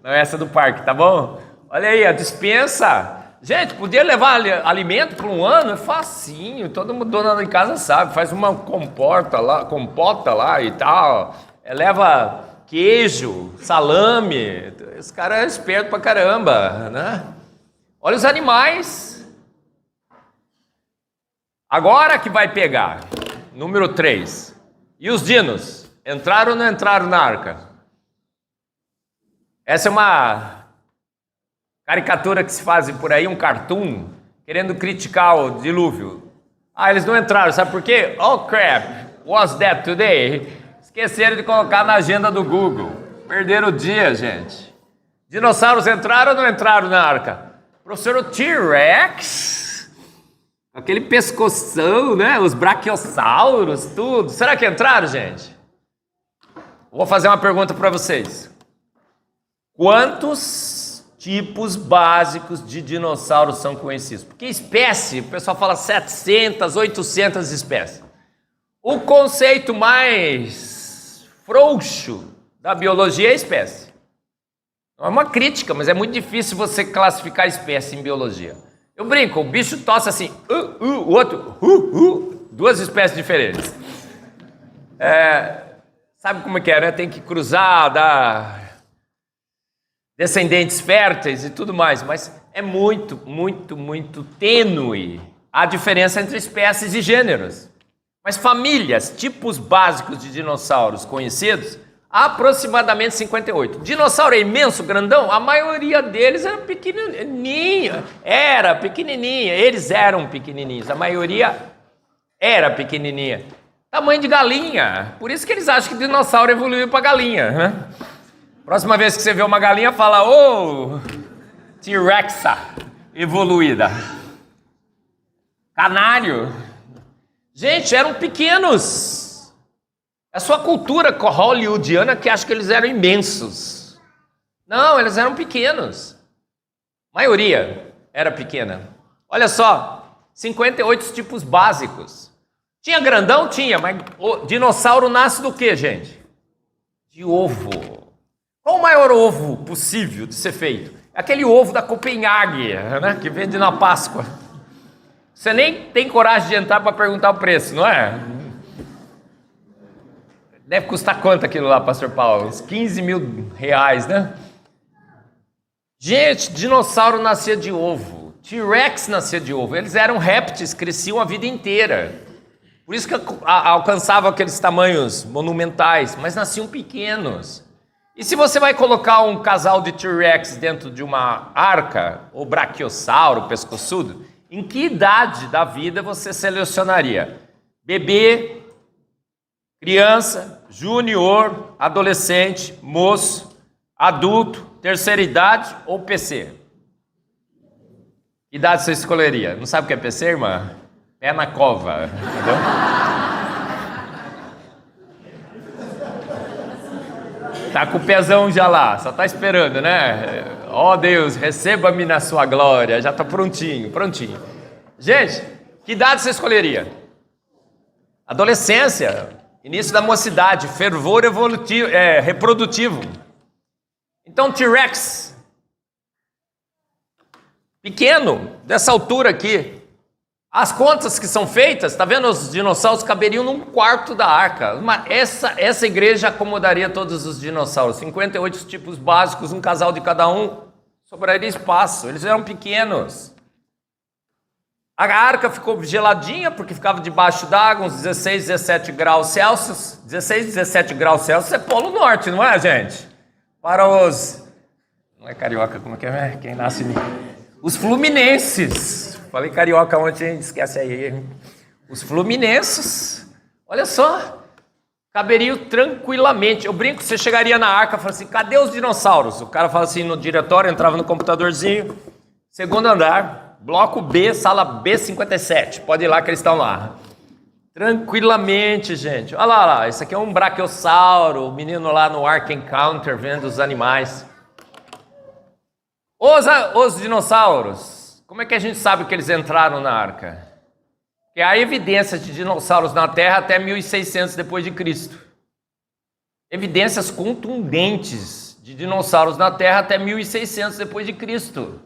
Não é essa do parque, tá bom? Olha aí, a dispensa. Gente, podia levar alimento por um ano? É facinho, todo mundo dona de casa sabe. Faz uma compota lá e tal. Leva queijo, salame. Esse cara é esperto pra caramba, né? Olha os animais. Agora que vai pegar. Número 3. E os dinos? Entraram ou não entraram na arca? Essa é uma caricatura que se faz por aí, um cartoon, querendo criticar o dilúvio. Eles não entraram, sabe por quê? Oh crap, was that today? Esqueceram de colocar na agenda do Google. Perderam o dia, gente. Dinossauros entraram ou não entraram na arca? Professor, o T-Rex, aquele pescoção, né? Os braquiossauros, tudo. Será que entraram, gente? Vou fazer uma pergunta para vocês. Quantos tipos básicos de dinossauros são conhecidos? Porque espécie, o pessoal fala 700, 800 espécies. O conceito mais frouxo da biologia é espécie. Não é uma crítica, mas é muito difícil você classificar espécie em biologia. Eu brinco, o bicho tosse assim, o outro, duas espécies diferentes. Sabe como é que é, né? Tem que cruzar, dar descendentes férteis e tudo mais, mas é muito, muito, muito tênue a diferença entre espécies e gêneros. Mas famílias, tipos básicos de dinossauros conhecidos, aproximadamente 58. Dinossauro é imenso, grandão? A maioria deles era pequenininha. Eles eram pequenininhos. A maioria era pequenininha. Tamanho de galinha. Por isso que eles acham que dinossauro evoluiu para galinha, né? Próxima vez que você vê uma galinha, fala, T-Rexa evoluída. Canário. Gente, eram pequenos. É a sua cultura hollywoodiana que acha que eles eram imensos. Não, eles eram pequenos. A maioria era pequena. Olha só, 58 tipos básicos. Tinha grandão? Tinha, mas o dinossauro nasce do quê, gente? De ovo. Qual o maior ovo possível de ser feito? Aquele ovo da Copenhague, né, que vende na Páscoa. Você nem tem coragem de entrar para perguntar o preço, não é? Deve custar quanto aquilo lá, pastor Paulo? Uns 15 mil reais, né? Gente, dinossauro nascia de ovo. T-Rex nascia de ovo. Eles eram répteis, cresciam a vida inteira. Por isso que alcançavam aqueles tamanhos monumentais, mas nasciam pequenos. E se você vai colocar um casal de T-Rex dentro de uma arca, ou braquiossauro, pescoçudo, em que idade da vida você selecionaria? Bebê, criança, júnior, adolescente, moço, adulto, terceira idade ou PC? Que idade você escolheria? Não sabe o que é PC, irmã? Pé na cova, entendeu? Tá com o pezão já lá, só tá esperando, né? Ó Deus, receba-me na sua glória. Já tá prontinho, prontinho. Gente, que idade você escolheria? Adolescência, início da mocidade, fervor evolutivo, reprodutivo. Então, T-Rex, pequeno, dessa altura aqui. As contas que são feitas, tá vendo? Os dinossauros caberiam num quarto da arca. Essa igreja acomodaria todos os dinossauros. 58 tipos básicos, um casal de cada um. Sobraria espaço. Eles eram pequenos. A arca ficou geladinha porque ficava debaixo d'água, uns 16, 17 graus Celsius. 16, 17 graus Celsius é Polo Norte, não é, gente? Para os... Não é carioca, como é que é? Quem nasce... Os fluminenses. Falei carioca ontem, a gente esquece aí. Os fluminenses, olha só, caberiam tranquilamente. Eu brinco, você chegaria na arca e fala assim, cadê os dinossauros? O cara fala assim no diretório, entrava no computadorzinho, segundo andar, bloco B, sala B57. Pode ir lá que eles estão lá. Tranquilamente, gente. Olha lá, esse aqui é um braquiossauro, o menino lá no Ark Encounter vendo os animais. Os dinossauros. Como é que a gente sabe que eles entraram na arca? Porque há evidências de dinossauros na Terra até 1600 depois de Cristo. Evidências contundentes de dinossauros na Terra até 1600 depois de Cristo.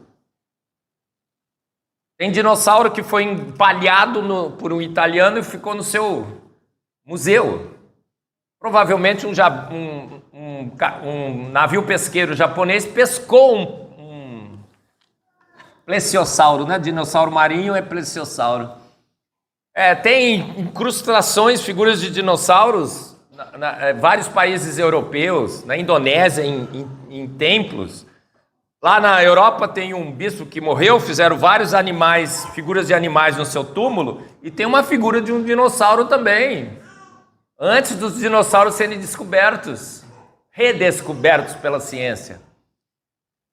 Tem dinossauro que foi empalhado por um italiano e ficou no seu museu. Provavelmente um navio pesqueiro japonês pescou um plesiosauro, né? Dinossauro marinho é plesiosauro. Tem incrustações, figuras de dinossauros vários países europeus, na Indonésia, em templos. Lá na Europa tem um bispo que morreu, fizeram vários animais, figuras de animais no seu túmulo, e tem uma figura de um dinossauro também, antes dos dinossauros serem descobertos, redescobertos pela ciência.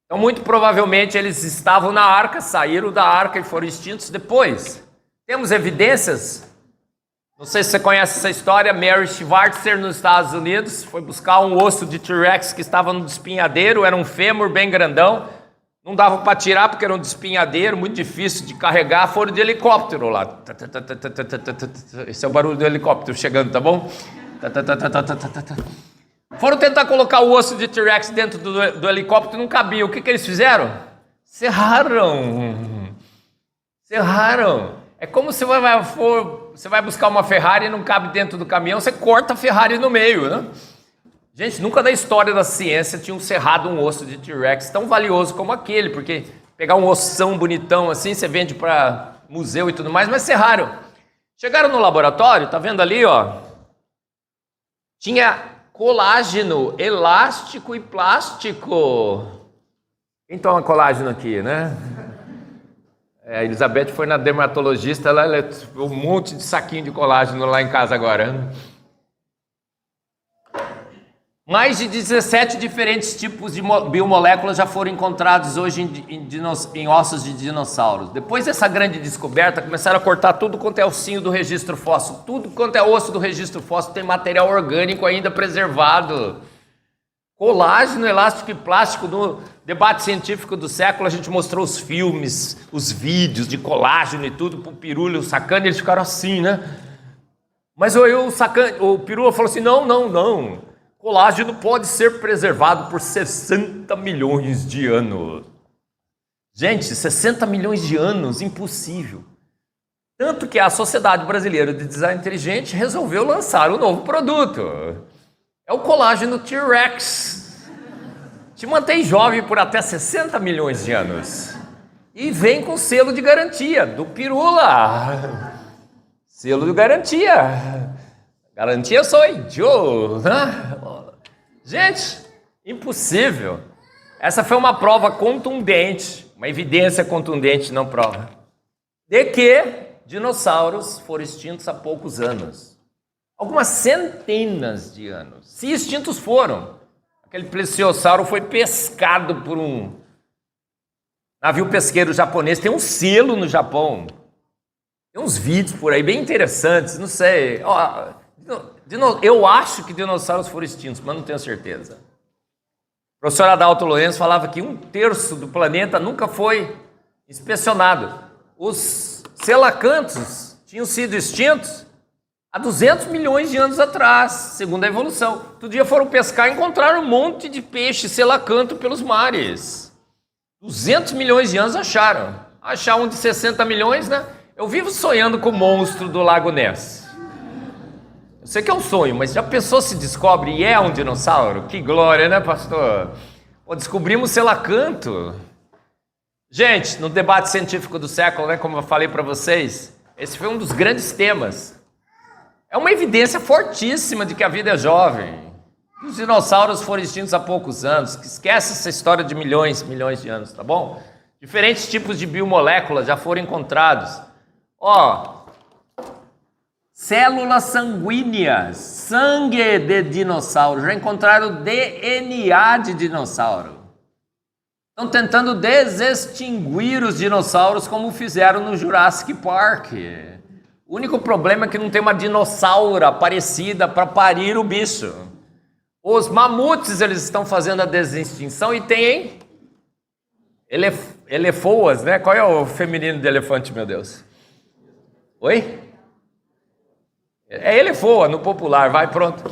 Então, muito provavelmente, eles estavam na arca, saíram da arca e foram extintos depois. Temos evidências? Não sei se você conhece essa história. Mary Schweitzer, nos Estados Unidos, foi buscar um osso de T-Rex que estava no despenhadeiro, era um fêmur bem grandão. Não dava para tirar porque era um despenhadeiro, muito difícil de carregar. Foram de helicóptero lá. Esse é o barulho do helicóptero chegando, tá bom? Foram tentar colocar o osso de T-Rex dentro do helicóptero e não cabia. O que eles fizeram? Serraram. É como se você vai buscar uma Ferrari e não cabe dentro do caminhão, você corta a Ferrari no meio, né? Gente, nunca na história da ciência tinham serrado um osso de T-Rex tão valioso como aquele, porque pegar um ossão bonitão assim, você vende para museu e tudo mais, mas serraram. Chegaram no laboratório, tá vendo ali, ó? Tinha colágeno, elástico e plástico. Quem toma colágeno aqui, né? A Elizabeth foi na dermatologista, ela levou um monte de saquinho de colágeno lá em casa agora. Mais de 17 diferentes tipos de biomoléculas já foram encontrados hoje em ossos de dinossauros. Depois dessa grande descoberta, começaram a cortar tudo quanto é ossinho do registro fóssil. Tudo quanto é osso do registro fóssil tem material orgânico ainda preservado. Colágeno, elástico e plástico. No debate científico do século, a gente mostrou os filmes, os vídeos de colágeno e tudo pro Pirula e o Sacani, eles ficaram assim, né? Mas o Pirula falou assim, não. Colágeno pode ser preservado por 60 milhões de anos. Gente, 60 milhões de anos, impossível. Tanto que a Sociedade Brasileira de Design Inteligente resolveu lançar um novo produto. É o colágeno T-Rex. Te mantém jovem por até 60 milhões de anos. E vem com selo de garantia do Pirula. Selo de garantia. Garantia sou eu. Gente, impossível. Essa foi uma prova contundente, uma evidência contundente, não prova, de que dinossauros foram extintos há poucos anos. Algumas centenas de anos. Se extintos foram. Aquele plesiosauro foi pescado Navio pesqueiro japonês tem um selo no Japão. Tem uns vídeos por aí bem interessantes, não sei. Ó, eu acho que dinossauros foram extintos, mas não tenho certeza. O professor Adalto Lourenço falava que 1/3 do planeta nunca foi inspecionado. Os selacantos tinham sido extintos há 200 milhões de anos atrás, segundo a evolução. Outro dia foram pescar e encontraram um monte de peixe selacanto pelos mares. 200 milhões de anos acharam. Achar um de 60 milhões, né? Eu vivo sonhando com o monstro do Lago Ness. Eu sei que é um sonho, mas já pensou se descobre e é um dinossauro? Que glória, né, pastor? Pô, descobrimos selacanto. Gente, no debate científico do século, né, como eu falei para vocês, esse foi um dos grandes temas. É uma evidência fortíssima de que a vida é jovem. Os dinossauros foram extintos há poucos anos. Esquece essa história de milhões de anos, tá bom? Diferentes tipos de biomoléculas já foram encontrados. Ó, células sanguíneas, sangue de dinossauro. Já encontraram DNA de dinossauro. Estão tentando desextinguir os dinossauros como fizeram no Jurassic Park. O único problema é que não tem uma dinossaura parecida para parir o bicho. Os mamutes, eles estão fazendo a desextinção e tem elefoas, né? Qual é o feminino de elefante, meu Deus? Oi? É elefoa no popular, vai, pronto.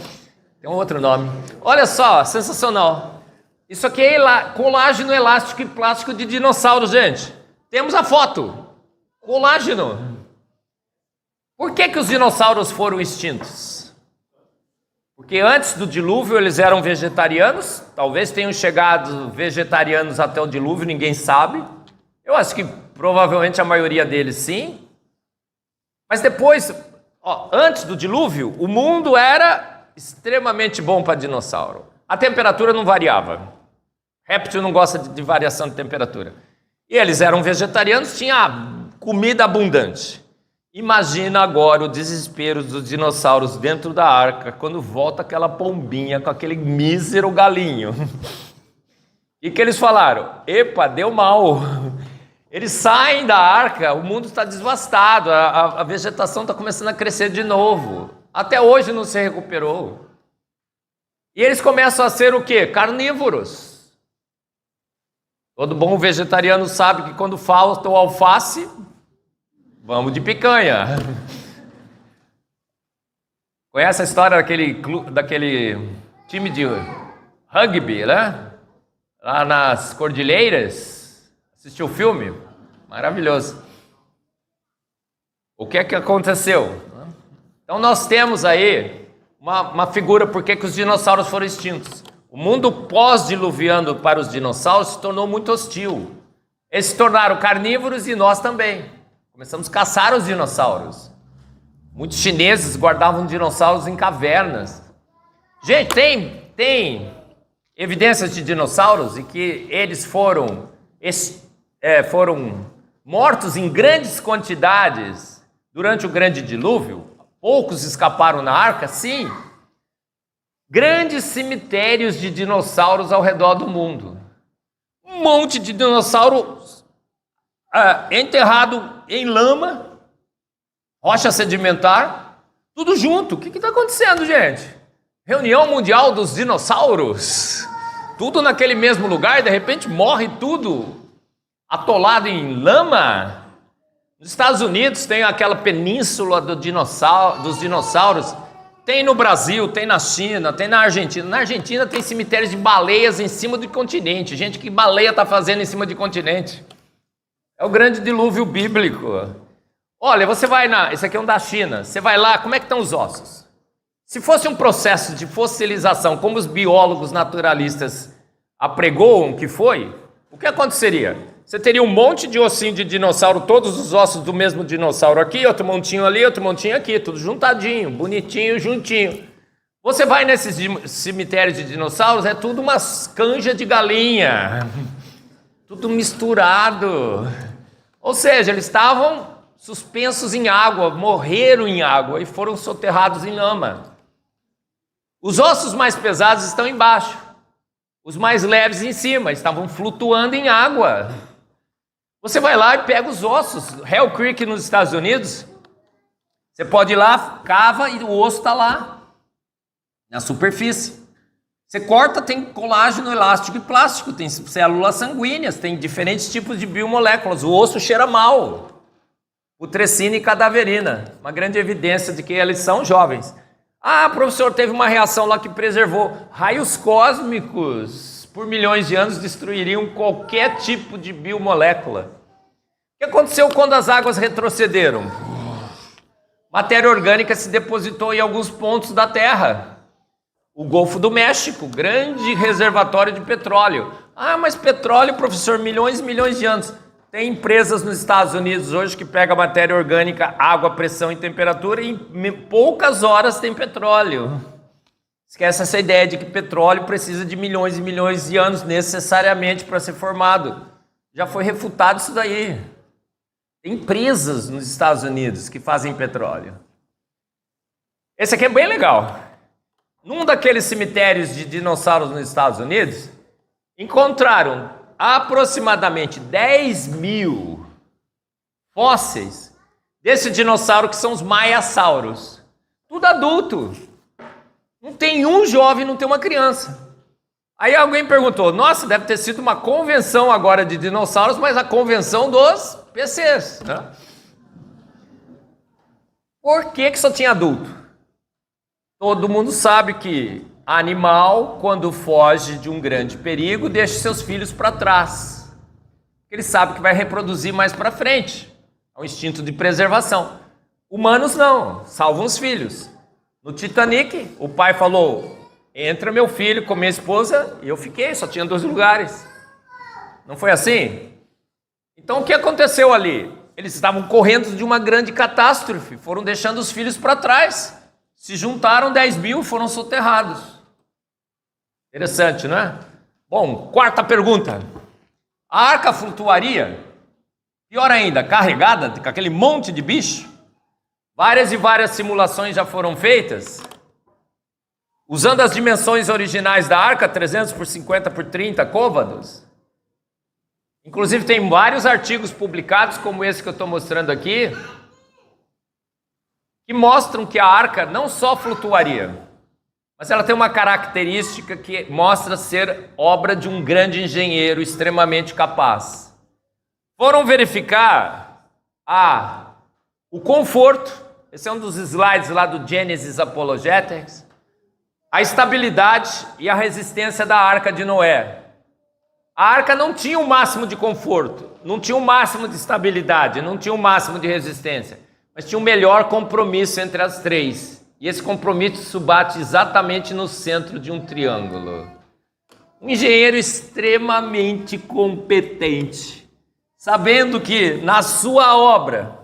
Tem um outro nome. Olha só, sensacional. Isso aqui é colágeno elástico e plástico de dinossauro, gente. Temos a foto. Colágeno. Por que os dinossauros foram extintos? Porque antes do dilúvio eles eram vegetarianos, talvez tenham chegado vegetarianos até o dilúvio, ninguém sabe. Eu acho que provavelmente a maioria deles sim. Mas depois, antes do dilúvio, o mundo era extremamente bom para dinossauro. A temperatura não variava. Réptil não gosta de variação de temperatura. E eles eram vegetarianos, tinha comida abundante. Imagina agora o desespero dos dinossauros dentro da arca, quando volta aquela pombinha com aquele mísero galinho. E que eles falaram? Epa, deu mal. Eles saem da arca, o mundo está devastado, a vegetação está começando a crescer de novo. Até hoje não se recuperou. E eles começam a ser o quê? Carnívoros. Todo bom vegetariano sabe que quando falta o alface, vamos de picanha. Conhece a história daquele time de rugby, né? Lá nas Cordilheiras? Assistiu o filme? Maravilhoso. O que é que aconteceu? Então nós temos aí uma figura por que os dinossauros foram extintos. O mundo pós-diluviano para os dinossauros se tornou muito hostil. Eles se tornaram carnívoros e nós também. Começamos a caçar os dinossauros. Muitos chineses guardavam dinossauros em cavernas. Gente, tem evidências de dinossauros e que eles foram mortos em grandes quantidades durante o grande dilúvio. Poucos escaparam na arca, sim. Grandes cemitérios de dinossauros ao redor do mundo. Um monte de dinossauros enterrado em lama, rocha sedimentar, tudo junto. O que está acontecendo, gente? Reunião Mundial dos Dinossauros. Tudo naquele mesmo lugar e de repente morre tudo atolado em lama. Nos Estados Unidos tem aquela península dos dinossauros. Tem no Brasil, tem na China, tem na Argentina. Na Argentina tem cemitérios de baleias em cima do continente. Gente, que baleia está fazendo em cima de continente? É o grande dilúvio bíblico. Olha, você vai esse aqui é um da China. Você vai lá, como é que estão os ossos? Se fosse um processo de fossilização, como os biólogos naturalistas apregoam que foi, o que aconteceria? Você teria um monte de ossinho de dinossauro, todos os ossos do mesmo dinossauro aqui, outro montinho ali, outro montinho aqui, tudo juntadinho, bonitinho, juntinho. Você vai nesses cemitérios de dinossauros, é tudo umas canjas de galinha, tudo misturado. Ou seja, eles estavam suspensos em água, morreram em água e foram soterrados em lama. Os ossos mais pesados estão embaixo, os mais leves em cima, estavam flutuando em água. Você vai lá e pega os ossos. Hell Creek nos Estados Unidos, você pode ir lá, cava e o osso está lá, na superfície. Você corta, tem colágeno, elástico e plástico, tem células sanguíneas, tem diferentes tipos de biomoléculas. O osso cheira mal, putrescina e cadaverina. Uma grande evidência de que eles são jovens. Ah, professor, teve uma reação lá que preservou. Raios cósmicos, por milhões de anos, destruiriam qualquer tipo de biomolécula. O que aconteceu quando as águas retrocederam? Matéria orgânica se depositou em alguns pontos da Terra. O Golfo do México, grande reservatório de petróleo. Ah, mas petróleo, professor, milhões e milhões de anos. Tem empresas nos Estados Unidos hoje que pegam matéria orgânica, água, pressão e temperatura e em poucas horas tem petróleo. Esquece essa ideia de que petróleo precisa de milhões e milhões de anos necessariamente para ser formado. Já foi refutado isso daí. Tem empresas nos Estados Unidos que fazem petróleo. Esse aqui é bem legal. Num daqueles cemitérios de dinossauros nos Estados Unidos, encontraram aproximadamente 10 mil fósseis desse dinossauro que são os maiasauros. Tudo adulto. Não tem um jovem, não tem uma criança. Aí alguém perguntou, nossa, deve ter sido uma convenção agora de dinossauros, mas a convenção dos PCs. Né? Por que só tinha adulto? Todo mundo sabe que animal, quando foge de um grande perigo, deixa seus filhos para trás. Ele sabe que vai reproduzir mais para frente. É um instinto de preservação. Humanos não, salvam os filhos. No Titanic, o pai falou, entra meu filho com minha esposa, e eu fiquei, só tinha 2 lugares. Não foi assim? Então o que aconteceu ali? Eles estavam correndo de uma grande catástrofe, foram deixando os filhos para trás. Se juntaram 10 mil e foram soterrados. Interessante, não é? Bom, quarta pergunta. A arca flutuaria? Pior ainda, carregada com aquele monte de bicho? Várias e várias simulações já foram feitas. Usando as dimensões originais da arca, 300 por 50 por 30 côvados. Inclusive tem vários artigos publicados, como esse que eu estou mostrando aqui, que mostram que a arca não só flutuaria, mas ela tem uma característica que mostra ser obra de um grande engenheiro extremamente capaz. Foram verificar o conforto, esse é um dos slides lá do Genesis Apologetics, a estabilidade e a resistência da arca de Noé. A arca não tinha o máximo de conforto, não tinha o máximo de estabilidade, não tinha o máximo de resistência. Mas tinha um melhor compromisso entre as três. E esse compromisso bate exatamente no centro de um triângulo. Um engenheiro extremamente competente, sabendo que na sua obra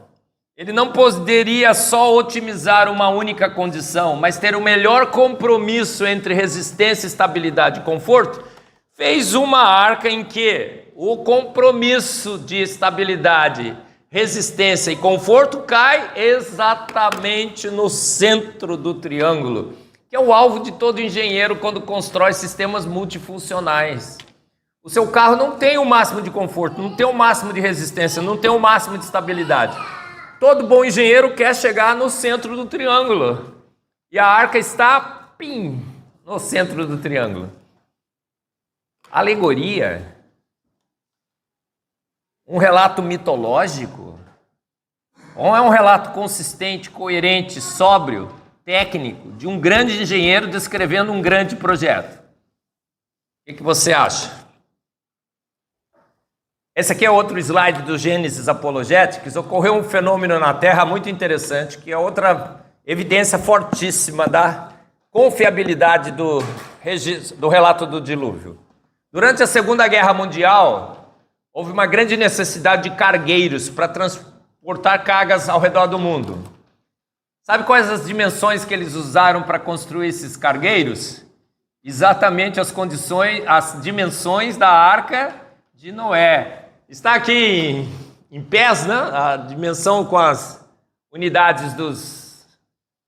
ele não poderia só otimizar uma única condição, mas ter o melhor compromisso entre resistência, estabilidade e conforto, fez uma arca em que o compromisso de estabilidade, resistência e conforto cai exatamente no centro do triângulo, que é o alvo de todo engenheiro quando constrói sistemas multifuncionais. O seu carro não tem o máximo de conforto, não tem o máximo de resistência, não tem o máximo de estabilidade. Todo bom engenheiro quer chegar no centro do triângulo. E a arca está, no centro do triângulo. Alegoria? Um relato mitológico? Ou é um relato consistente, coerente, sóbrio, técnico, de um grande engenheiro descrevendo um grande projeto? O que você acha? Esse aqui é outro slide do Gênesis Apologetics. Ocorreu um fenômeno na Terra muito interessante, que é outra evidência fortíssima da confiabilidade do relato do dilúvio. Durante a Segunda Guerra Mundial, houve uma grande necessidade de cargueiros para transportar cargas ao redor do mundo. Sabe quais as dimensões que eles usaram para construir esses cargueiros? Exatamente as dimensões da Arca de Noé. Está aqui em pés, né? A dimensão com as unidades dos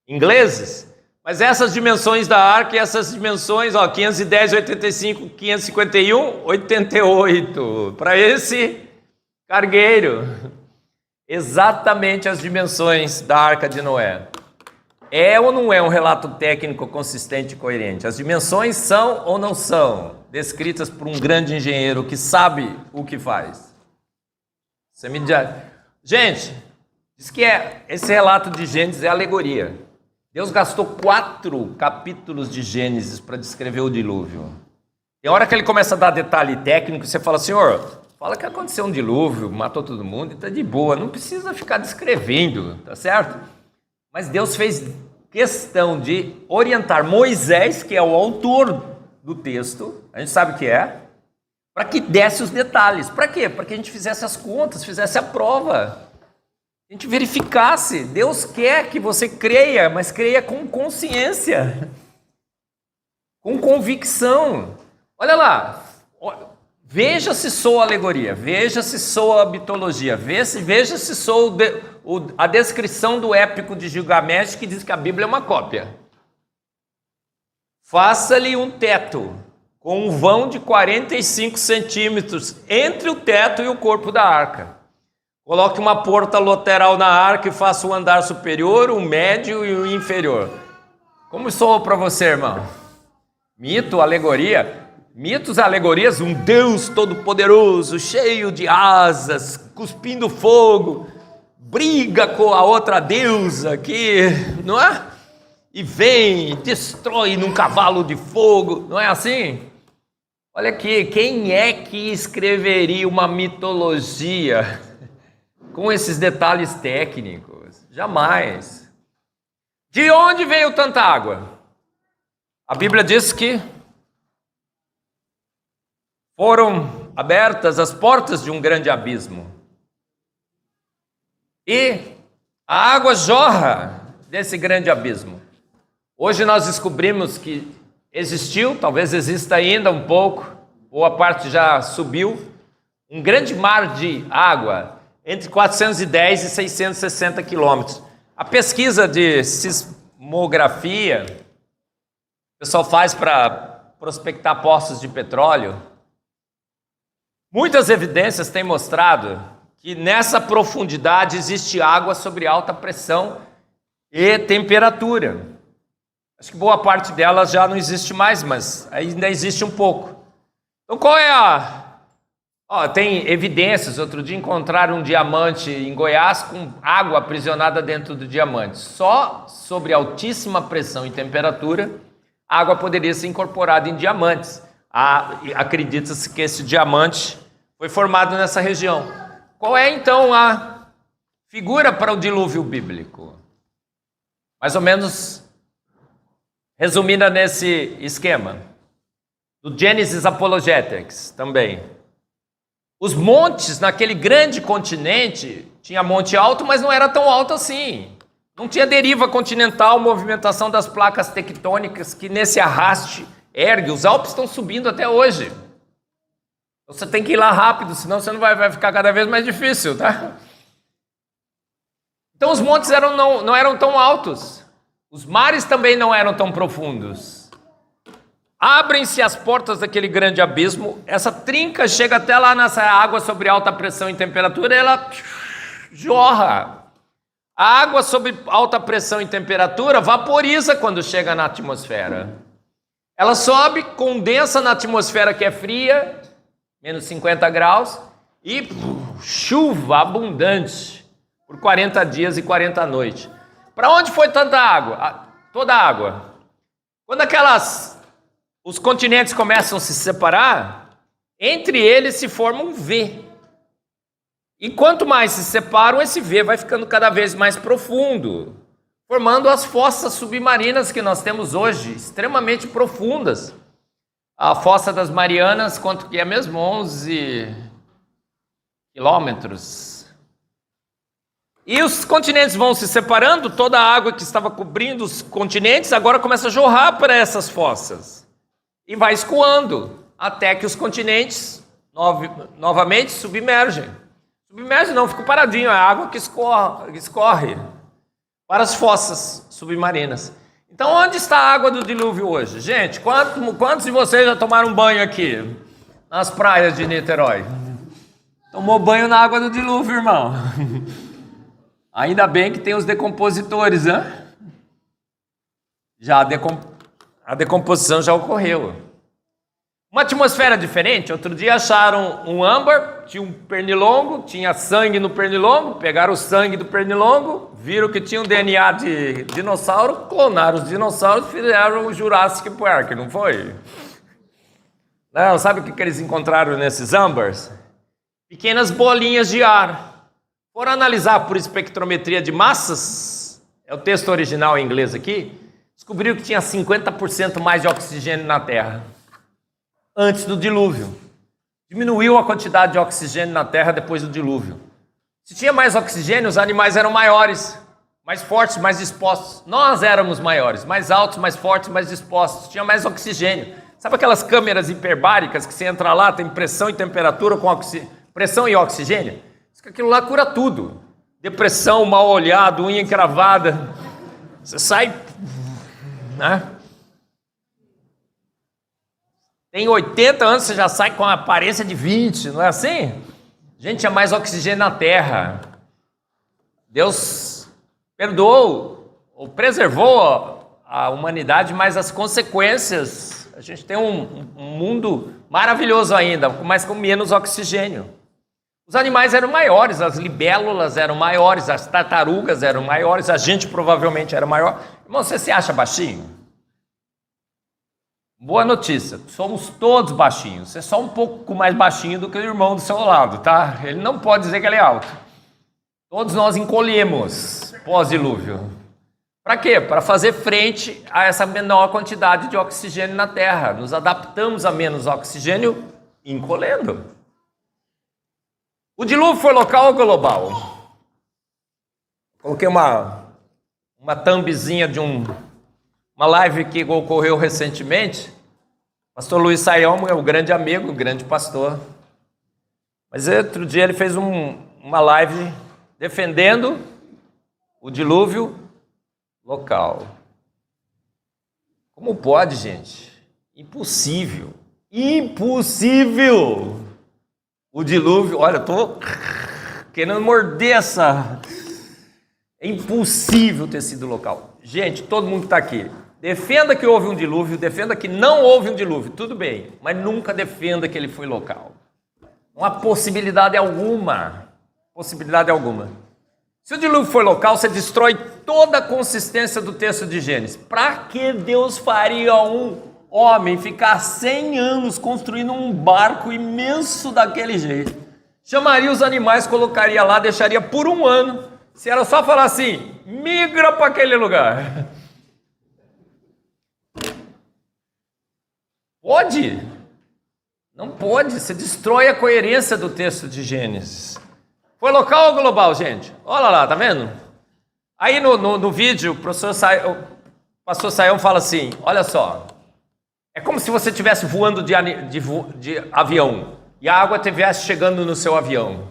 ingleses. Mas essas dimensões da arca e essas dimensões, 510, 85, 551, 88. Para esse cargueiro. Exatamente as dimensões da Arca de Noé. É ou não é um relato técnico consistente e coerente? As dimensões são ou não são descritas por um grande engenheiro que sabe o que faz? Você me diz. Gente, diz que esse relato de Gênesis é alegoria. Deus gastou 4 capítulos de Gênesis para descrever o dilúvio. Tem hora que ele começa a dar detalhe técnico, você fala, Senhor, fala que aconteceu um dilúvio, matou todo mundo e está de boa, não precisa ficar descrevendo, tá certo? Mas Deus fez questão de orientar Moisés, que é o autor do texto, a gente sabe que é, para que desse os detalhes. Para quê? Para que a gente fizesse as contas, fizesse a prova, a gente verificasse. Deus quer que você creia, mas creia com consciência, com convicção. Olha lá, veja se sou alegoria, veja se sou a mitologia, veja se sou a descrição do épico de Gilgamesh, que diz que a Bíblia é uma cópia. Faça-lhe um teto com um vão de 45 centímetros entre o teto e o corpo da arca. Coloque uma porta lateral na arca e faça o andar superior, o médio e o inferior. Como soou para você, irmão? Mito, alegoria? Mitos, alegorias, um Deus todo-poderoso, cheio de asas, cuspindo fogo, briga com a outra deusa aqui, não é? E vem, destrói num cavalo de fogo, não é assim? Olha aqui, quem é que escreveria uma mitologia com esses detalhes técnicos? Jamais. De onde veio tanta água? A Bíblia diz que foram abertas as portas de um grande abismo. E a água jorra desse grande abismo. Hoje nós descobrimos que existiu, talvez exista ainda um pouco, ou a parte já subiu, um grande mar de água entre 410 e 660 quilômetros. A pesquisa de sismografia, o pessoal faz para prospectar poços de petróleo. Muitas evidências têm mostrado que nessa profundidade existe água sobre alta pressão e temperatura. Acho que boa parte delas já não existe mais, mas ainda existe um pouco. Então qual é tem evidências, outro dia encontraram um diamante em Goiás com água aprisionada dentro do diamante. Só sobre altíssima pressão e temperatura, a água poderia ser incorporada em diamantes. Acredita-se que esse diamante foi formado nessa região. Qual é então a figura para o dilúvio bíblico? Mais ou menos resumida nesse esquema. Do Genesis Apologetics também. Os montes naquele grande continente, tinha monte alto, mas não era tão alto assim. Não tinha deriva continental, movimentação das placas tectônicas que nesse arraste ergue. Os Alpes estão subindo até hoje. Você tem que ir lá rápido, senão você não vai ficar cada vez mais difícil, tá? Então os montes não eram tão altos. Os mares também não eram tão profundos. Abrem-se as portas daquele grande abismo, essa trinca chega até lá nessa água sobre alta pressão e temperatura, e ela jorra. A água sob alta pressão e temperatura vaporiza quando chega na atmosfera. Ela sobe, condensa na atmosfera que é fria, menos 50 graus, e chuva abundante por 40 dias e 40 noites. Para onde foi tanta água? Toda a água. Quando os continentes começam a se separar, entre eles se forma um V. E quanto mais se separam, esse V vai ficando cada vez mais profundo, formando as fossas submarinas que nós temos hoje, extremamente profundas. A Fossa das Marianas, quanto que é mesmo? 11 quilômetros. E os continentes vão se separando, toda a água que estava cobrindo os continentes agora começa a jorrar para essas fossas. E vai escoando, até que os continentes novamente submergem. Submerge não, fica paradinho, é a água que escorre para as fossas submarinas. Então, onde está a água do dilúvio hoje? Gente, quantos de vocês já tomaram banho aqui, nas praias de Niterói? Tomou banho na água do dilúvio, irmão. Ainda bem que tem os decompositores, né? Já a decomposição já ocorreu. Uma atmosfera diferente. Outro dia acharam um âmbar, tinha um pernilongo, tinha sangue no pernilongo, pegaram o sangue do pernilongo, viram que tinha um DNA de dinossauro, clonaram os dinossauros e fizeram o Jurassic Park, não foi? Não, sabe o que eles encontraram nesses âmbars? Pequenas bolinhas de ar. Foram analisar por espectrometria de massas, é o texto original em inglês aqui, descobriu que tinha 50% mais de oxigênio na Terra antes do dilúvio. Diminuiu a quantidade de oxigênio na Terra depois do dilúvio. Se tinha mais oxigênio, os animais eram maiores, mais fortes, mais dispostos. Nós éramos maiores, mais altos, mais fortes, mais dispostos. Tinha mais oxigênio. Sabe aquelas câmeras hiperbáricas que você entra lá, tem pressão e temperatura com pressão e oxigênio? Diz que aquilo lá cura tudo. Depressão, mal olhado, unha encravada. Você sai, né? Tem 80 anos, você já sai com a aparência de 20, não é assim? Gente, tinha mais oxigênio na Terra. Deus perdoou ou preservou a humanidade, mas as consequências, a gente tem um mundo maravilhoso ainda, mas com menos oxigênio. Os animais eram maiores, as libélulas eram maiores, as tartarugas eram maiores, a gente provavelmente era maior. Irmão, você se acha baixinho? Boa notícia, somos todos baixinhos. Você é só um pouco mais baixinho do que o irmão do seu lado, tá? Ele não pode dizer que ele é alto. Todos nós encolhemos pós-dilúvio. Para quê? Para fazer frente a essa menor quantidade de oxigênio na Terra. Nos adaptamos a menos oxigênio encolhendo. O dilúvio foi local ou global? Coloquei uma thumbzinha de uma live que ocorreu recentemente. Pastor Luiz Saião é um grande amigo, um grande pastor. Mas outro dia ele fez uma live defendendo o dilúvio local. Como pode, gente? Impossível. Impossível! O dilúvio, olha, eu tô querendo morder essa... É impossível ter sido local. Gente, todo mundo que está aqui, defenda que houve um dilúvio, defenda que não houve um dilúvio, tudo bem, mas nunca defenda que ele foi local. Não há possibilidade alguma. Possibilidade alguma. Se o dilúvio foi local, você destrói toda a consistência do texto de Gênesis. Para que Deus faria um homem ficar 100 anos construindo um barco imenso daquele jeito? Chamaria os animais, colocaria lá, deixaria por um ano. Se era só falar assim, migra para aquele lugar. Pode? Não pode, você destrói a coerência do texto de Gênesis. Foi local ou global, gente? Olha lá, tá vendo? Aí no vídeo, o pastor Saião fala assim, olha só, é como se você estivesse voando de avião e a água estivesse chegando no seu avião.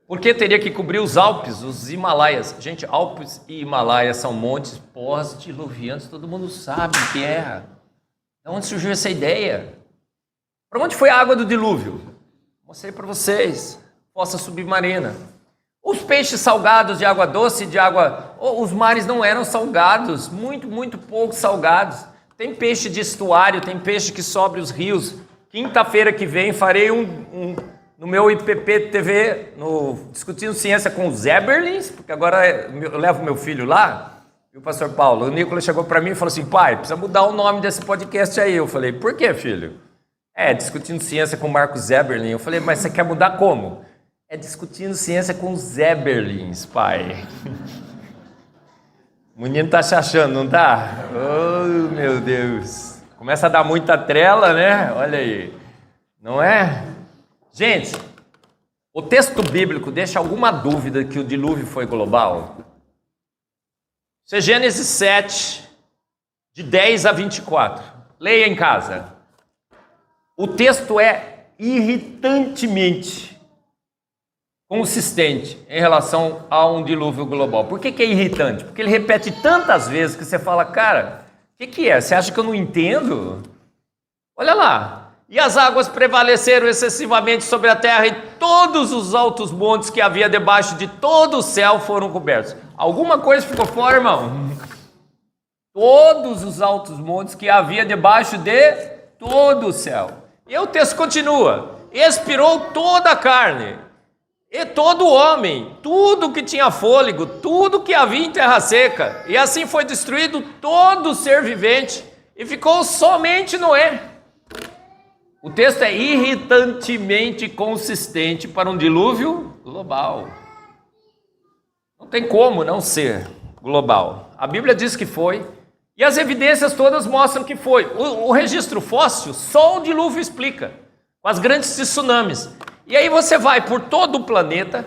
Por que teria que cobrir os Alpes, os Himalaias? Gente, Alpes e Himalaias são montes pós-diluvianos, todo mundo sabe o que é. De onde surgiu essa ideia? Para onde foi a água do dilúvio? Mostrei para vocês. Fossa submarina. Os peixes salgados de água doce, de água... Os mares não eram salgados, muito, muito pouco salgados. Tem peixe de estuário, tem peixe que sobe os rios. Quinta-feira que vem farei no meu IPP TV, discutindo ciência com os Zeberlins, porque agora eu levo meu filho lá, e o pastor Paulo, o Nicolas chegou para mim e falou assim, pai, precisa mudar o nome desse podcast aí. Eu falei, por quê, filho? Discutindo ciência com o Marcos Zeberlin. Eu falei, mas você quer mudar como? Discutindo ciência com os Zeberlins, pai. O menino tá se achando, não tá? Oh, meu Deus. Começa a dar muita trela, né? Olha aí. Não é? Gente, o texto bíblico deixa alguma dúvida que o dilúvio foi global? Isso é Gênesis 7, de 10 a 24. Leia em casa. O texto é irritantemente consistente em relação a um dilúvio global. Por que é irritante? Porque ele repete tantas vezes que você fala, cara, o que é? Você acha que eu não entendo? Olha lá. e as águas prevaleceram excessivamente sobre a terra, e todos os altos montes que havia debaixo de todo o céu foram cobertos. Alguma coisa ficou fora, irmão? Todos os altos montes que havia debaixo de todo o céu. E o texto continua: expirou toda a carne, e todo homem, tudo que tinha fôlego, tudo que havia em terra seca, e assim foi destruído todo ser vivente, e ficou somente Noé. O texto é irritantemente consistente para um dilúvio global. Não tem como não ser global. A Bíblia diz que foi, e as evidências todas mostram que foi. O registro fóssil, só o dilúvio explica, com as grandes tsunamis. E aí você vai por todo o planeta,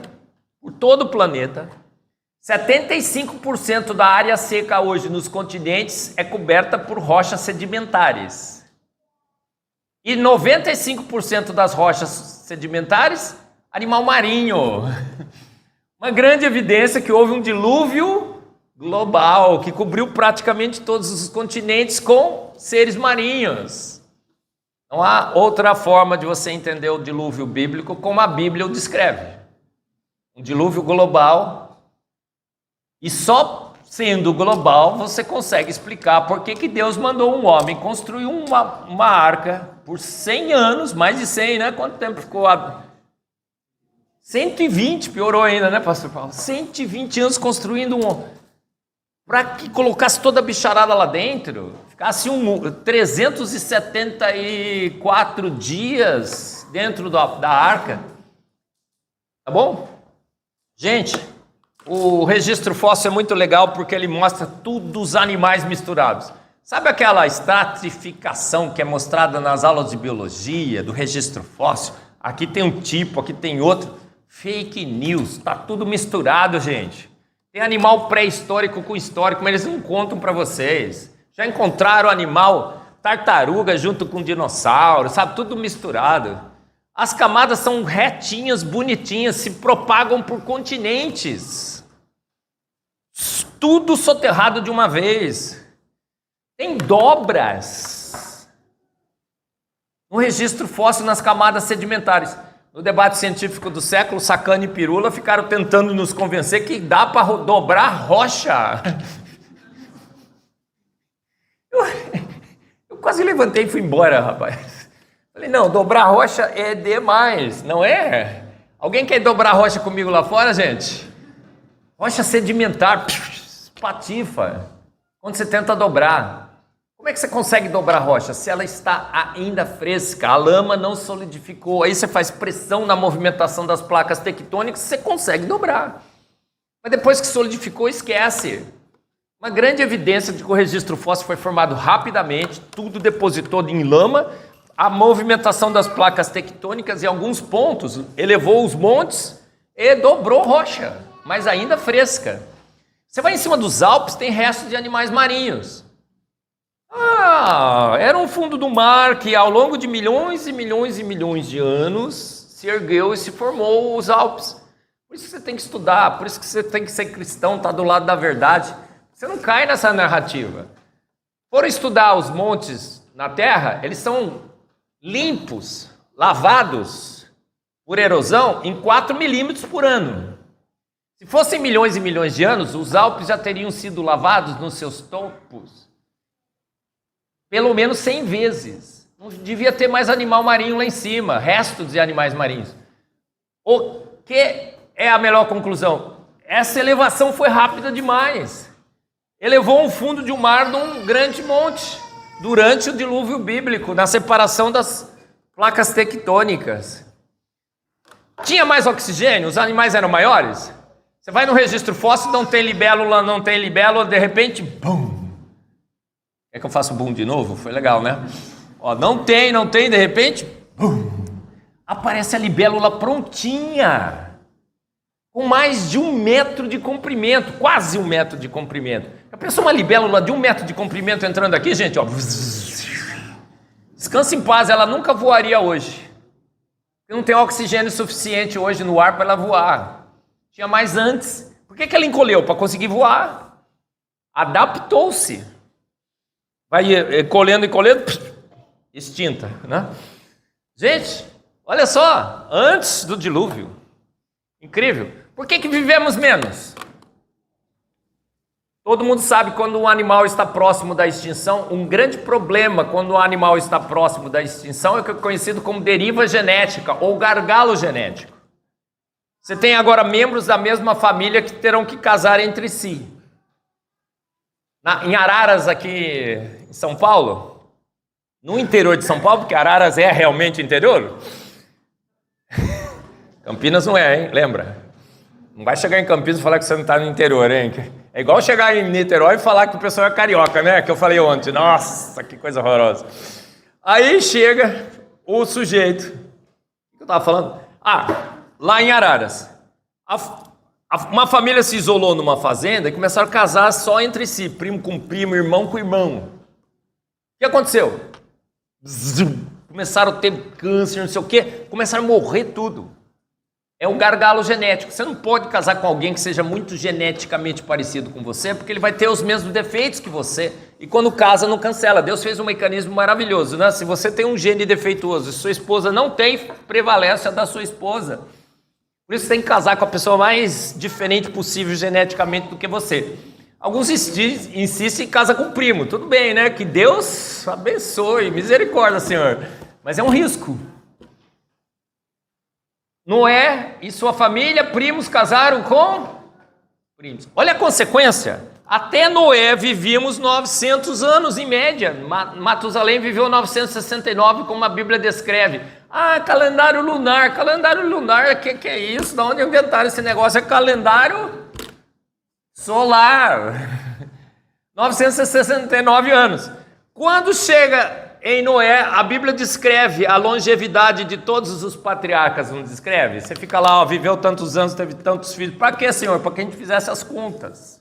75% da área seca hoje nos continentes é coberta por rochas sedimentares. E 95% das rochas sedimentares, animal marinho. Uma grande evidência que houve um dilúvio global, que cobriu praticamente todos os continentes com seres marinhos. Não há outra forma de você entender o dilúvio bíblico como a Bíblia o descreve. Um dilúvio global, e só sendo global você consegue explicar por que Deus mandou um homem construir uma arca por 100 anos, mais de 100, né? Quanto tempo ficou? 120, piorou ainda, né, pastor Paulo? 120 anos construindo para que colocasse toda a bicharada lá dentro, ficasse 374 dias dentro da arca. Tá bom? Gente, o registro fóssil é muito legal porque ele mostra tudo os animais misturados. Sabe aquela estratificação que é mostrada nas aulas de biologia, do registro fóssil? Aqui tem um tipo, aqui tem outro. Fake news, tá tudo misturado, gente. Tem animal pré-histórico com histórico, mas eles não contam para vocês. Já encontraram animal tartaruga junto com dinossauro, sabe? Tudo misturado. As camadas são retinhas, bonitinhas, se propagam por continentes. Tudo soterrado de uma vez. Tem dobras no registro fóssil nas camadas sedimentares. No debate científico do século, Sacani e Pirula ficaram tentando nos convencer que dá para dobrar rocha. Eu quase levantei e fui embora, rapaz. Falei, não, dobrar rocha é demais, não é? Alguém quer dobrar rocha comigo lá fora, gente? Rocha sedimentar, patifa. Quando você tenta dobrar. Como é que você consegue dobrar rocha? Se ela está ainda fresca, a lama não solidificou. Aí você faz pressão na movimentação das placas tectônicas, você consegue dobrar. Mas depois que solidificou, esquece. Uma grande evidência de que o registro fóssil foi formado rapidamente, tudo depositou em lama, a movimentação das placas tectônicas em alguns pontos elevou os montes e dobrou rocha, mas ainda fresca. Você vai em cima dos Alpes, tem restos de animais marinhos. Era um fundo do mar que ao longo de milhões e milhões e milhões de anos se ergueu e se formou os Alpes. Por isso que você tem que estudar, por isso que você tem que ser cristão, estar do lado da verdade. Você não cai nessa narrativa. Foram estudar os montes na Terra, eles são limpos, lavados por erosão em 4 milímetros por ano. Se fossem milhões e milhões de anos, os Alpes já teriam sido lavados nos seus topos pelo menos 100 vezes. Não devia ter mais animal marinho lá em cima, restos de animais marinhos. O que é a melhor conclusão? Essa elevação foi rápida demais. Elevou o fundo de um mar num grande monte, durante o dilúvio bíblico, na separação das placas tectônicas. Tinha mais oxigênio? Os animais eram maiores? Você vai no registro fóssil, não tem libélula, de repente, bum! Quer que eu faça o boom de novo? Foi legal, né? Ó, não tem, de repente, bum! Aparece a libélula prontinha, com mais de 1 metro de comprimento, quase 1 metro de comprimento. Já pensou uma libélula de 1 metro de comprimento entrando aqui, gente? Ó, descansa em paz, ela nunca voaria hoje. Não tem oxigênio suficiente hoje no ar para ela voar. Tinha mais antes. Por que ela encolheu? Para conseguir voar. Adaptou-se. Vai colhendo e colhendo, extinta, né? Gente, olha só, antes do dilúvio. Incrível. Por que vivemos menos? Todo mundo sabe quando um animal está próximo da extinção, um grande problema quando um animal está próximo da extinção é o que é conhecido como deriva genética ou gargalo genético. Você tem agora membros da mesma família que terão que casar entre si. Em Araras, aqui em São Paulo, no interior de São Paulo, porque Araras é realmente interior. Campinas não é, hein? Lembra? Não vai chegar em Campinas e falar que você não está no interior, hein? É igual chegar em Niterói e falar que o pessoal é carioca, né? Que eu falei ontem. Nossa, que coisa horrorosa. Aí chega o sujeito. O que eu estava falando? Lá em Araras. Uma família se isolou numa fazenda e começaram a casar só entre si. Primo com primo, irmão com irmão. O que aconteceu? Começaram a ter câncer, não sei o quê. Começaram a morrer tudo. É um gargalo genético. Você não pode casar com alguém que seja muito geneticamente parecido com você, porque ele vai ter os mesmos defeitos que você. E quando casa, não cancela. Deus fez um mecanismo maravilhoso, né? Se você tem um gene defeituoso e sua esposa não tem, prevalece a da sua esposa. Por isso você tem que casar com a pessoa mais diferente possível geneticamente do que você. Alguns insistem em casar com o primo. Tudo bem, né? Que Deus abençoe. Misericórdia, Senhor. Mas é um risco. Noé e sua família, primos, casaram com primos. Olha a consequência. Até Noé vivíamos 900 anos em média. Matusalém viveu 969, como a Bíblia descreve. Calendário lunar. Calendário lunar, que é isso? De onde inventaram esse negócio? É calendário solar. 969 anos. Quando chega em Noé, a Bíblia descreve a longevidade de todos os patriarcas, não descreve? Você fica lá, viveu tantos anos, teve tantos filhos. Para quê, Senhor? Para que a gente fizesse as contas.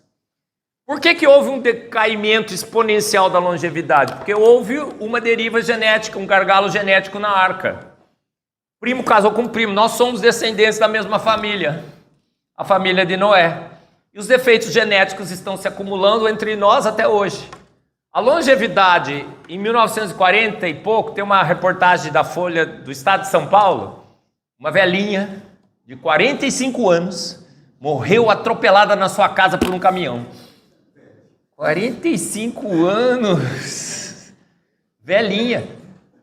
Por que houve um decaimento exponencial da longevidade? Porque houve uma deriva genética, um gargalo genético na arca. Primo casou com primo, nós somos descendentes da mesma família, a família de Noé. E os defeitos genéticos estão se acumulando entre nós até hoje. A longevidade, em 1940 e pouco, tem uma reportagem da Folha do Estado de São Paulo, uma velhinha de 45 anos morreu atropelada na sua casa por um caminhão. 45 anos, velhinha.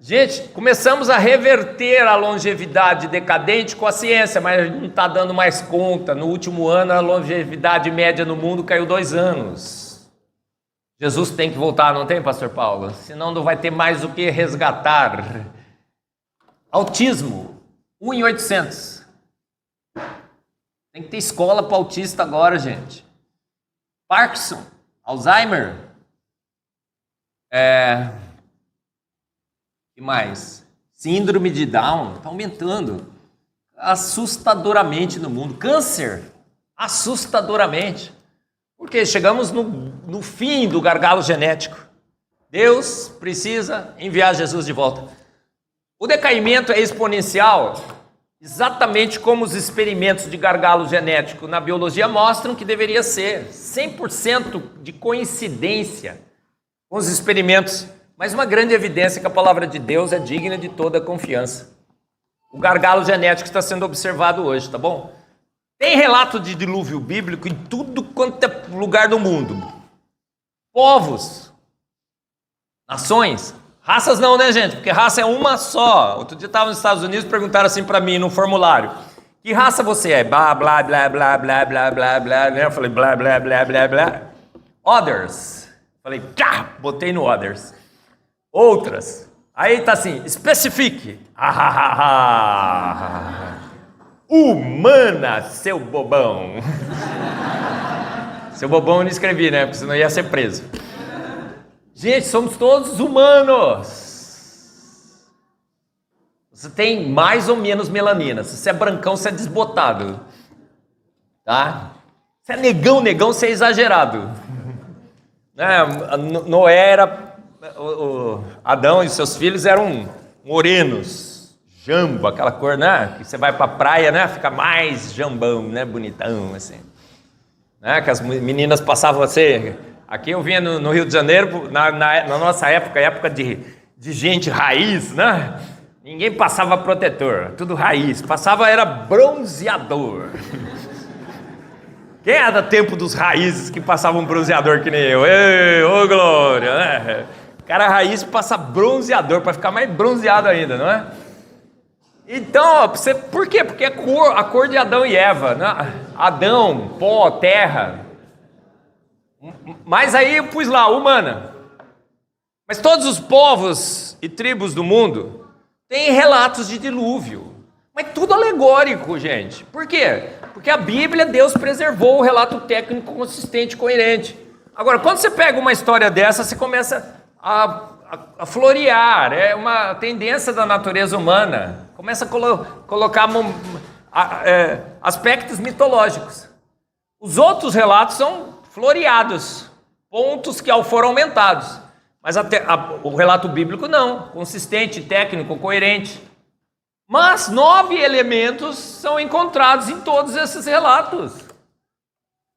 Gente, começamos a reverter a longevidade decadente com a ciência, mas não está dando mais conta. No último ano, a longevidade média no mundo caiu 2 anos. Jesus tem que voltar, não tem, pastor Paulo? Senão não vai ter mais o que resgatar. Autismo, 1 em 800. Tem que ter escola para autista agora, gente. Parkinson, Alzheimer. E mais? Síndrome de Down, está aumentando assustadoramente no mundo. Câncer, assustadoramente. Porque chegamos no fim do gargalo genético. Deus precisa enviar Jesus de volta. O decaimento é exponencial, exatamente como os experimentos de gargalo genético na biologia mostram que deveria ser. 100% de coincidência com os experimentos. Mas uma grande evidência que a palavra de Deus é digna de toda confiança. O gargalo genético está sendo observado hoje, tá bom? Tem relato de dilúvio bíblico em tudo quanto é lugar do mundo. Povos, nações, raças não, né, gente? Porque raça é uma só. Outro dia eu estava nos Estados Unidos e perguntaram assim para mim no formulário: que raça você é? Blá, blá, blá, blá, blá, blá, blá, blá. Eu falei blá, blá, blá, blá, blá. Others. Falei, botei no others. Outras. Aí tá assim, specific. Humana, seu bobão. Seu bobão eu não escrevi, né? Porque senão ia ser preso. Gente, somos todos humanos. Você tem mais ou menos melanina. Se você é brancão, você é desbotado. Tá? Se é negão, você é exagerado. Noé era... Adão e seus filhos eram morenos. Jambo, aquela cor, né? Que você vai pra praia, né? Fica mais jambão, né? Bonitão, assim. Né? Que as meninas passavam assim. Aqui eu vinha no Rio de Janeiro, na nossa época, época de gente raiz, né? Ninguém passava protetor, tudo raiz. Passava era bronzeador. Quem é do tempo dos raízes que passavam bronzeador que nem eu? Ei, ô glória, né? Cara raiz passa bronzeador para ficar mais bronzeado ainda, não é? Então, por quê? Porque a cor de Adão e Eva, né? Adão, pó, terra. Mas aí eu pus lá, humana. Mas todos os povos e tribos do mundo têm relatos de dilúvio. Mas tudo alegórico, gente. Por quê? Porque a Bíblia, Deus preservou o relato técnico consistente, coerente. Agora, quando você pega uma história dessa, você começa a florear. É uma tendência da natureza humana. Começa a colocar aspectos mitológicos. Os outros relatos são floreados, pontos que foram aumentados. Mas o relato bíblico não, consistente, técnico, coerente. Mas 9 elementos são encontrados em todos esses relatos.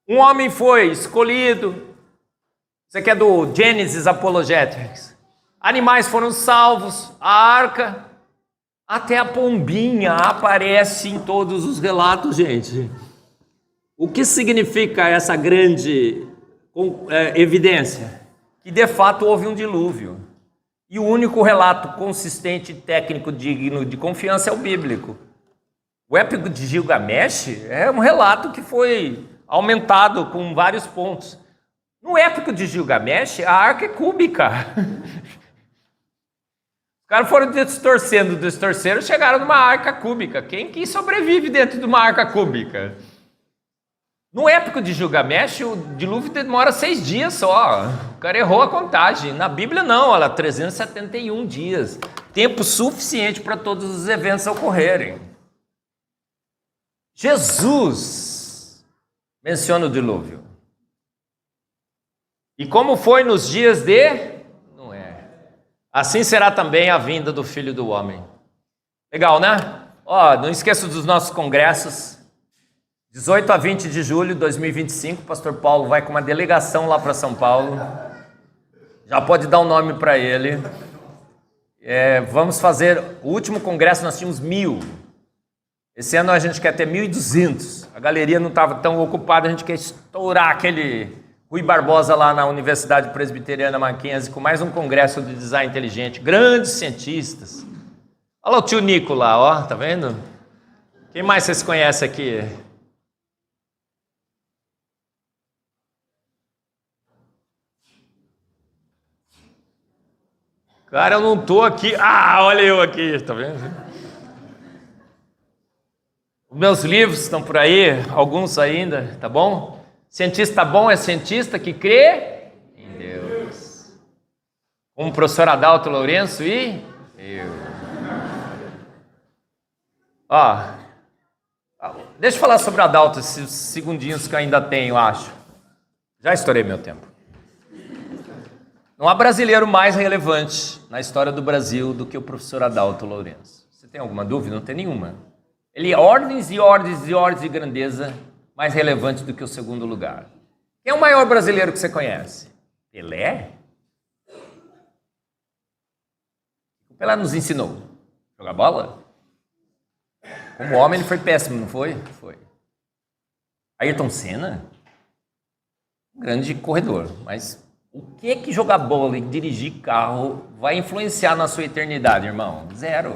Um homem foi escolhido. Isso aqui é do Genesis Apologetics. Animais foram salvos, a arca, até a pombinha aparece em todos os relatos, gente. O que significa essa grande evidência? Que de fato houve um dilúvio. E o único relato consistente, técnico, digno de confiança é o bíblico. O épico de Gilgamesh é um relato que foi aumentado com vários pontos. No épico de Gilgamesh, a arca é cúbica. Os caras foram distorceram, chegaram numa arca cúbica. Quem que sobrevive dentro de uma arca cúbica? No épico de Gilgamesh, o dilúvio demora 6 dias só. O cara errou a contagem. Na Bíblia não, olha, 371 dias. Tempo suficiente para todos os eventos ocorrerem. Jesus menciona o dilúvio. E como foi nos dias de Noé, assim será também a vinda do Filho do Homem. Legal, né? Não esqueça dos nossos congressos. 18 a 20 de julho de 2025, o pastor Paulo vai com uma delegação lá para São Paulo. Já pode dar um nome para ele. Vamos fazer o último congresso, nós tínhamos 1.000. Esse ano a gente quer ter 1.200. A galeria não estava tão ocupada, a gente quer estourar aquele Rui Barbosa lá na Universidade Presbiteriana Mackenzie com mais um congresso de design inteligente. Grandes cientistas. Olha lá o tio Nico lá, ó, tá vendo? Quem mais vocês conhecem aqui? Cara, eu não tô aqui. Olha eu aqui, tá vendo? Os meus livros estão por aí, alguns ainda, tá bom? Cientista bom é cientista que crê em Deus. Como o professor Adalto Lourenço e eu. Deixa eu falar sobre Adalto, esses segundinhos que eu ainda tenho, acho. Já estourei meu tempo. Não há brasileiro mais relevante na história do Brasil do que o professor Adalto Lourenço. Você tem alguma dúvida? Não tem nenhuma. Ele é ordens e ordens e ordens de grandeza mais relevante do que o segundo lugar. Quem é o maior brasileiro que você conhece? Pelé? O Pelé nos ensinou a jogar bola? Como homem ele foi péssimo, não foi? Foi. Ayrton Senna? Um grande corredor, mas o que jogar bola e dirigir carro vai influenciar na sua eternidade, irmão? Zero.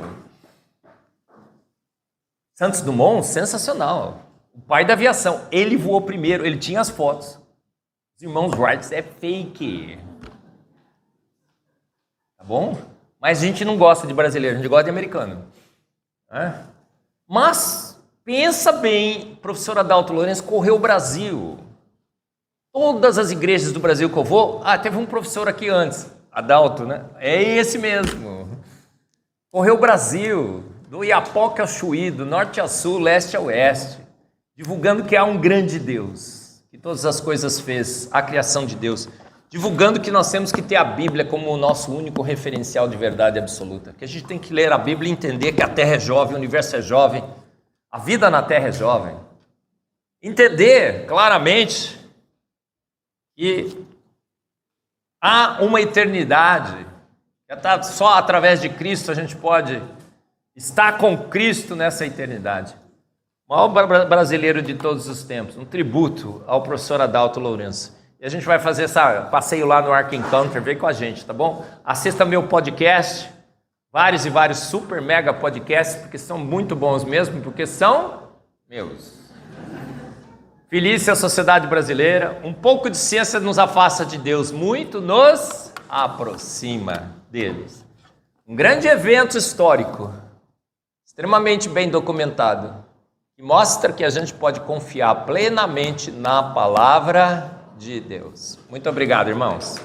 Santos Dumont, sensacional. O pai da aviação. Ele voou primeiro, ele tinha as fotos. Os irmãos Wright é fake. Tá bom? Mas a gente não gosta de brasileiro, a gente gosta de americano. Mas, pensa bem, professor Adalto Lourenço correu o Brasil. Todas as igrejas do Brasil que eu vou... teve um professor aqui antes, Adalto, né? É esse mesmo. Correu o Brasil, do Iapoca ao Chuí, do norte a sul, leste a oeste, divulgando que há um grande Deus, que todas as coisas fez, a criação de Deus, divulgando que nós temos que ter a Bíblia como o nosso único referencial de verdade absoluta, que a gente tem que ler a Bíblia e entender que a Terra é jovem, o universo é jovem, a vida na Terra é jovem. Entender claramente que há uma eternidade, só através de Cristo a gente pode Está com Cristo nessa eternidade. O maior brasileiro de todos os tempos, um tributo ao professor Adalto Lourenço. E a gente vai fazer esse passeio lá no Ark Encounter, vem com a gente, tá bom? Assista meu podcast, vários e vários super mega podcasts, porque são muito bons mesmo, porque são meus. Feliz é a sociedade brasileira, um pouco de ciência nos afasta de Deus, muito nos aproxima deles. Um grande evento histórico, extremamente bem documentado, que mostra que a gente pode confiar plenamente na palavra de Deus. Muito obrigado, irmãos.